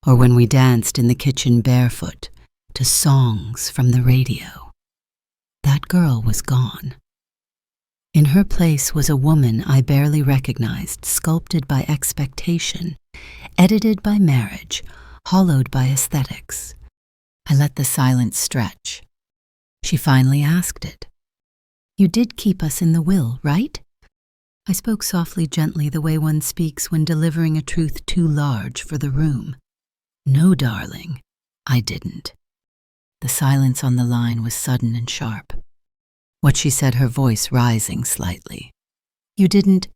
or when we danced in the kitchen barefoot to songs from the radio. That girl was gone. In her place was a woman I barely recognized, sculpted by expectation, edited by marriage, hollowed by aesthetics. I let the silence stretch. She finally asked it. "You did keep us in the will, right?" I spoke softly, gently, the way one speaks when delivering a truth too large for the room. "No, darling, I didn't." The silence on the line was sudden and sharp. What she said, her voice rising slightly. "You didn't?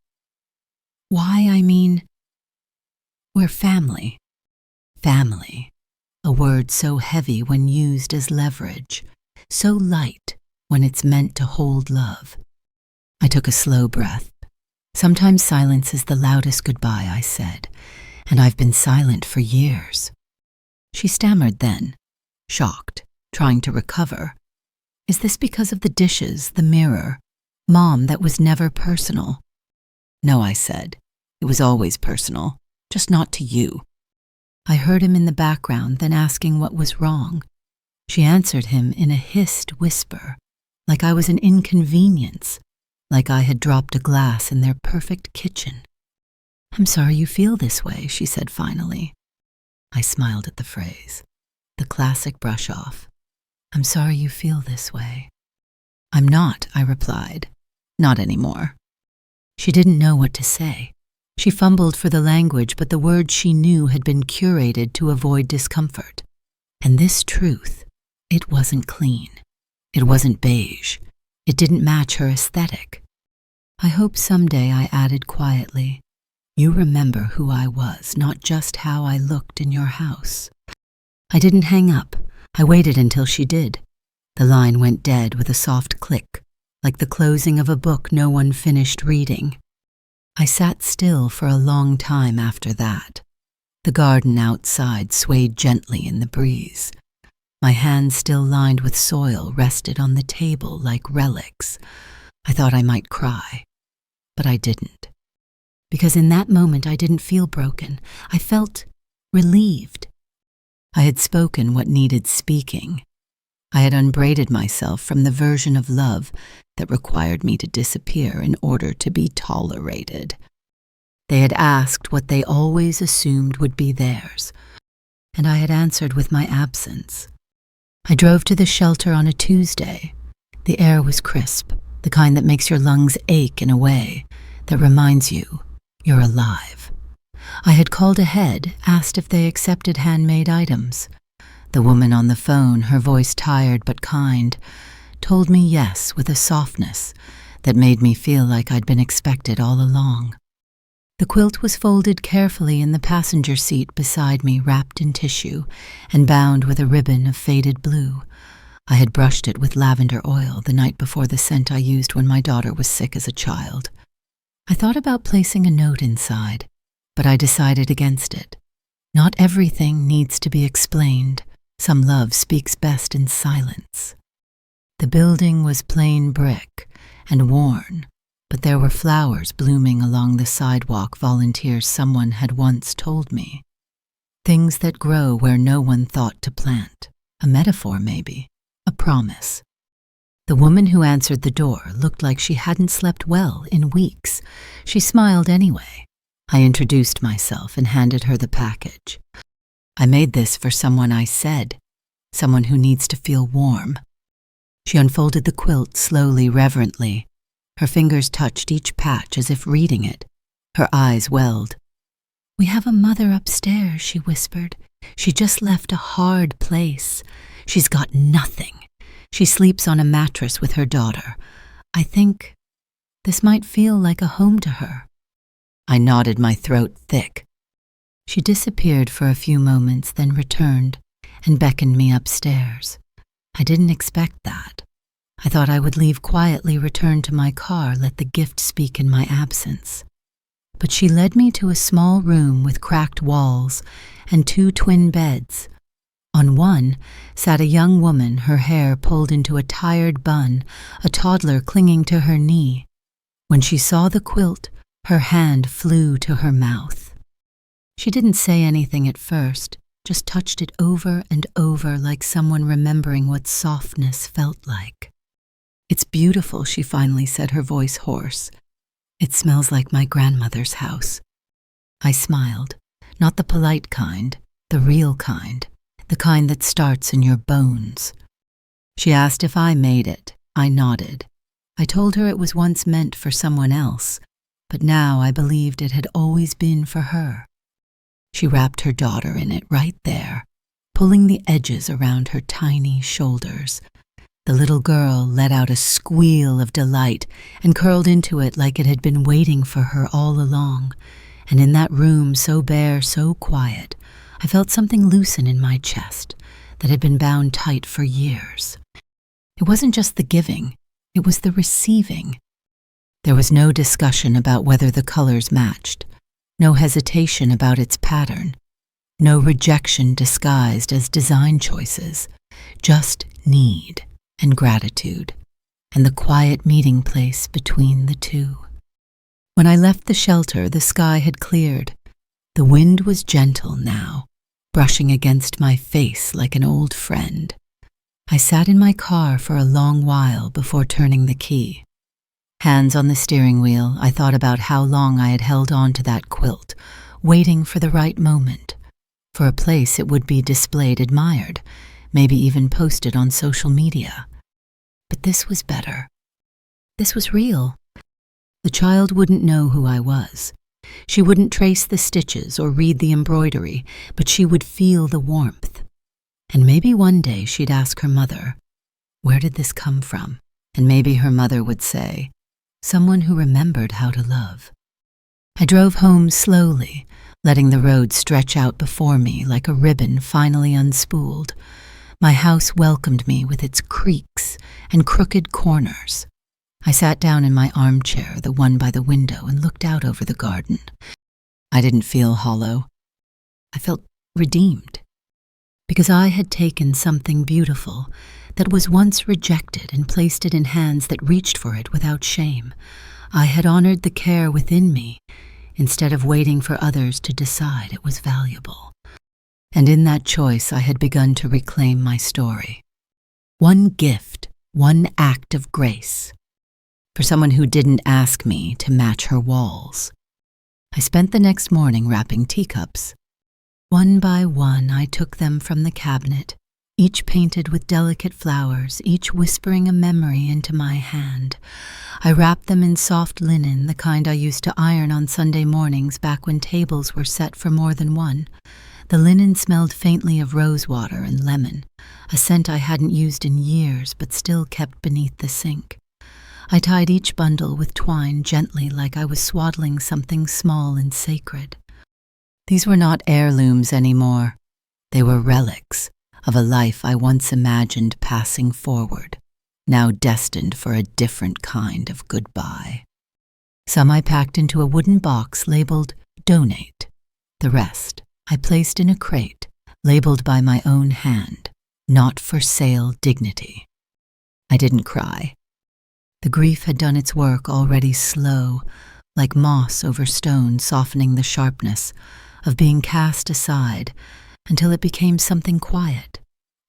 Why, I mean, we're family." Family, a word so heavy when used as leverage, so light when it's meant to hold love. I took a slow breath. "Sometimes silence is the loudest goodbye," I said, "and I've been silent for years." She stammered then, shocked, trying to recover. "Is this because of the dishes, the mirror, Mom, that was never personal?" "No," I said. "It was always personal, just not to you." I heard him in the background, then asking what was wrong. She answered him in a hissed whisper, like I was an inconvenience, like I had dropped a glass in their perfect kitchen. "I'm sorry you feel this way," she said finally. I smiled at the phrase, the classic brush off. "I'm sorry you feel this way." "I'm not," I replied. "Not anymore." She didn't know what to say. She fumbled for the language, but the words she knew had been curated to avoid discomfort. And this truth, it wasn't clean. It wasn't beige. It didn't match her aesthetic. "I hope someday," I added quietly, "you remember who I was, not just how I looked in your house." I didn't hang up. I waited until she did. The line went dead with a soft click, like the closing of a book no one finished reading. I sat still for a long time after that. The garden outside swayed gently in the breeze. My hands, still lined with soil, rested on the table like relics. I thought I might cry, but I didn't. Because in that moment I didn't feel broken. I felt relieved. I had spoken what needed speaking. I had unbraided myself from the version of love that required me to disappear in order to be tolerated. They had asked what they always assumed would be theirs, and I had answered with my absence. I drove to the shelter on a Tuesday. The air was crisp, the kind that makes your lungs ache in a way that reminds you you're alive. I had called ahead, asked if they accepted handmade items. The woman on the phone, her voice tired but kind, told me yes with a softness that made me feel like I'd been expected all along. The quilt was folded carefully in the passenger seat beside me, wrapped in tissue and bound with a ribbon of faded blue. I had brushed it with lavender oil the night before the scent I used when my daughter was sick as a child. I thought about placing a note inside, but I decided against it. Not everything needs to be explained. Some love speaks best in silence. The building was plain brick and worn, but there were flowers blooming along the sidewalk, volunteers someone had once told me. Things that grow where no one thought to plant. A metaphor, maybe. A promise. The woman who answered the door looked like she hadn't slept well in weeks. She smiled anyway. I introduced myself and handed her the package. I made this for someone I said, someone who needs to feel warm. She unfolded the quilt slowly, reverently. Her fingers touched each patch as if reading it. Her eyes welled. "We have a mother upstairs," she whispered. "She just left a hard place. She's got nothing. She sleeps on a mattress with her daughter. I think this might feel like a home to her." I nodded, my throat thick. She disappeared for a few moments, then returned and beckoned me upstairs. I didn't expect that. I thought I would leave quietly, return to my car, let the gift speak in my absence. But she led me to a small room with cracked walls and 2 twin beds. On one sat a young woman, her hair pulled into a tired bun, a toddler clinging to her knee. When she saw the quilt, her hand flew to her mouth. She didn't say anything at first, just touched it over and over like someone remembering what softness felt like. "It's beautiful," she finally said, her voice hoarse. "It smells like my grandmother's house." I smiled, not the polite kind, the real kind, the kind that starts in your bones. She asked if I made it. I nodded. I told her it was once meant for someone else, but now I believed it had always been for her. She wrapped her daughter in it right there, pulling the edges around her tiny shoulders. The little girl let out a squeal of delight and curled into it like it had been waiting for her all along. And in that room, so bare, so quiet, I felt something loosen in my chest that had been bound tight for years. It wasn't just the giving, it was the receiving. There was no discussion about whether the colors matched, no hesitation about its pattern, no rejection disguised as design choices, just need and gratitude, and the quiet meeting place between the two. When I left the shelter, the sky had cleared. The wind was gentle now, brushing against my face like an old friend. I sat in my car for a long while before turning the key. Hands on the steering wheel, I thought about how long I had held on to that quilt, waiting for the right moment, for a place it would be displayed, admired, maybe even posted on social media. But this was better. This was real. The child wouldn't know who I was. She wouldn't trace the stitches or read the embroidery, but she would feel the warmth. And maybe one day she'd ask her mother, "Where did this come from?" And maybe her mother would say, "Someone who remembered how to love." I drove home slowly, letting the road stretch out before me like a ribbon finally unspooled. My house welcomed me with its creaks and crooked corners. I sat down in my armchair, the one by the window, and looked out over the garden. I didn't feel hollow. I felt redeemed, because I had taken something beautiful that was once rejected and placed it in hands that reached for it without shame. I had honored the care within me instead of waiting for others to decide it was valuable. And in that choice, I had begun to reclaim my story. One gift, one act of grace. For someone who didn't ask me to match her walls. I spent the next morning wrapping teacups. One by one, I took them from the cabinet, each painted with delicate flowers, each whispering a memory into my hand. I wrapped them in soft linen, the kind I used to iron on Sunday mornings back when tables were set for more than one. The linen smelled faintly of rosewater and lemon, a scent I hadn't used in years but still kept beneath the sink. I tied each bundle with twine gently like I was swaddling something small and sacred. These were not heirlooms anymore. They were relics of a life I once imagined passing forward, now destined for a different kind of goodbye. Some I packed into a wooden box labeled "Donate." The rest I placed in a crate labeled by my own hand, "Not for Sale Dignity." I didn't cry. The grief had done its work already, slow, like moss over stone, softening the sharpness of being cast aside until it became something quiet,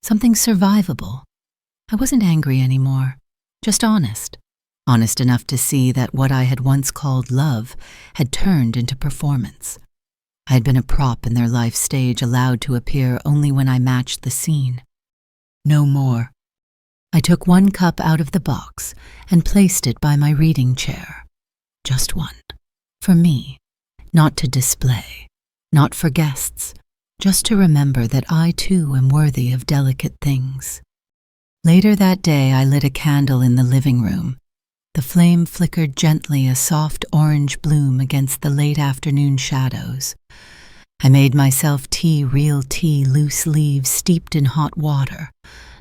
something survivable. I wasn't angry anymore, just honest. Honest enough to see that what I had once called love had turned into performance. I had been a prop in their life stage, allowed to appear only when I matched the scene. No more. I took one cup out of the box and placed it by my reading chair. Just one. For me. Not to display. Not for guests. Just to remember that I too am worthy of delicate things. Later that day I lit a candle in the living room. The flame flickered gently, a soft orange bloom against the late afternoon shadows. I made myself tea, real tea, loose leaves steeped in hot water.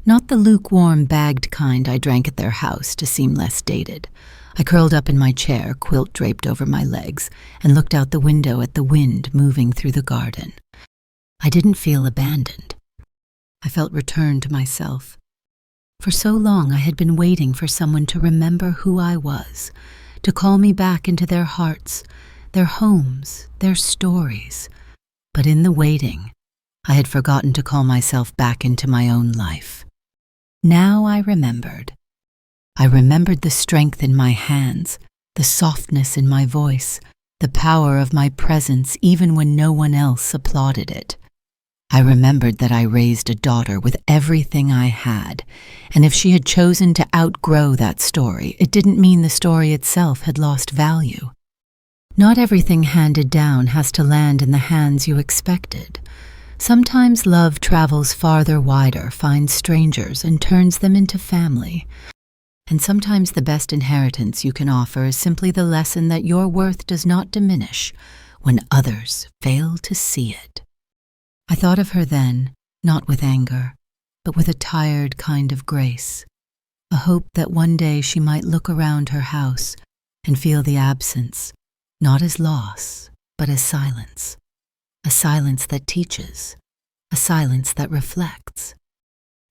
Not the lukewarm, bagged kind I drank at their house to seem less dated. I curled up in my chair, quilt draped over my legs, and looked out the window at the wind moving through the garden. I didn't feel abandoned. I felt returned to myself. For so long I had been waiting for someone to remember who I was, to call me back into their hearts, their homes, their stories. But in the waiting, I had forgotten to call myself back into my own life. Now I remembered. I remembered the strength in my hands, the softness in my voice, the power of my presence even when no one else applauded it. I remembered that I raised a daughter with everything I had, and if she had chosen to outgrow that story, it didn't mean the story itself had lost value. Not everything handed down has to land in the hands you expected. Sometimes love travels farther, wider, finds strangers, and turns them into family. And sometimes the best inheritance you can offer is simply the lesson that your worth does not diminish when others fail to see it. I thought of her then, not with anger, but with a tired kind of grace, a hope that one day she might look around her house and feel the absence, not as loss, but as silence. A silence that teaches, a silence that reflects.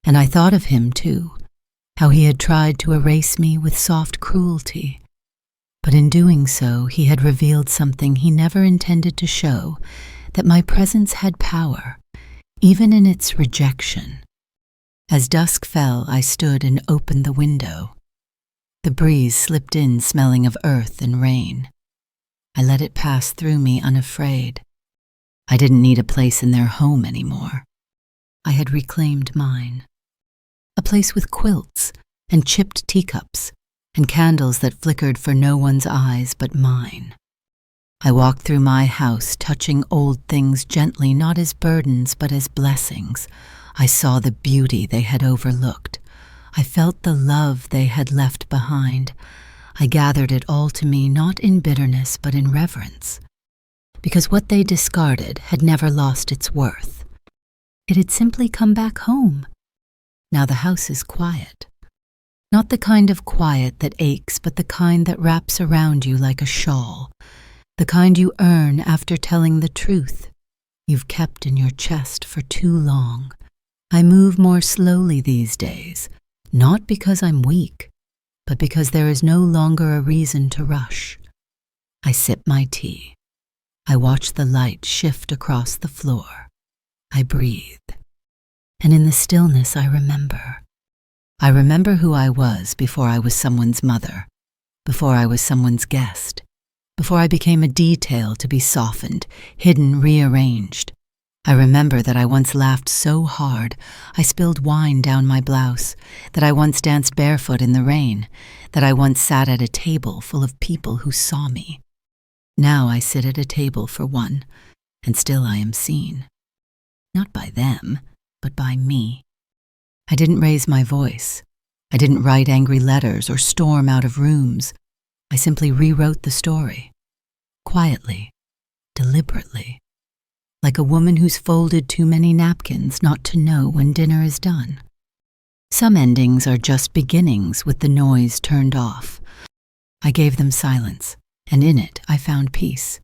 And I thought of him too, how he had tried to erase me with soft cruelty. But in doing so, he had revealed something he never intended to show, that my presence had power, even in its rejection. As dusk fell, I stood and opened the window. The breeze slipped in, smelling of earth and rain. I let it pass through me unafraid. I didn't need a place in their home anymore. I had reclaimed mine. A place with quilts and chipped teacups and candles that flickered for no one's eyes but mine. I walked through my house, touching old things gently, not as burdens but as blessings. I saw the beauty they had overlooked. I felt the love they had left behind. I gathered it all to me, not in bitterness but in reverence. Because what they discarded had never lost its worth. It had simply come back home. Now the house is quiet. Not the kind of quiet that aches, but the kind that wraps around you like a shawl. The kind you earn after telling the truth you've kept in your chest for too long. I move more slowly these days, not because I'm weak, but because there is no longer a reason to rush. I sip my tea. I watch the light shift across the floor. I breathe. And in the stillness I remember. I remember who I was before I was someone's mother, before I was someone's guest, before I became a detail to be softened, hidden, rearranged. I remember that I once laughed so hard I spilled wine down my blouse, that I once danced barefoot in the rain, that I once sat at a table full of people who saw me. Now I sit at a table for one, and still I am seen. Not by them, but by me. I didn't raise my voice. I didn't write angry letters or storm out of rooms. I simply rewrote the story. Quietly, deliberately. Like a woman who's folded too many napkins not to know when dinner is done. Some endings are just beginnings with the noise turned off. I gave them silence, and in it I found peace.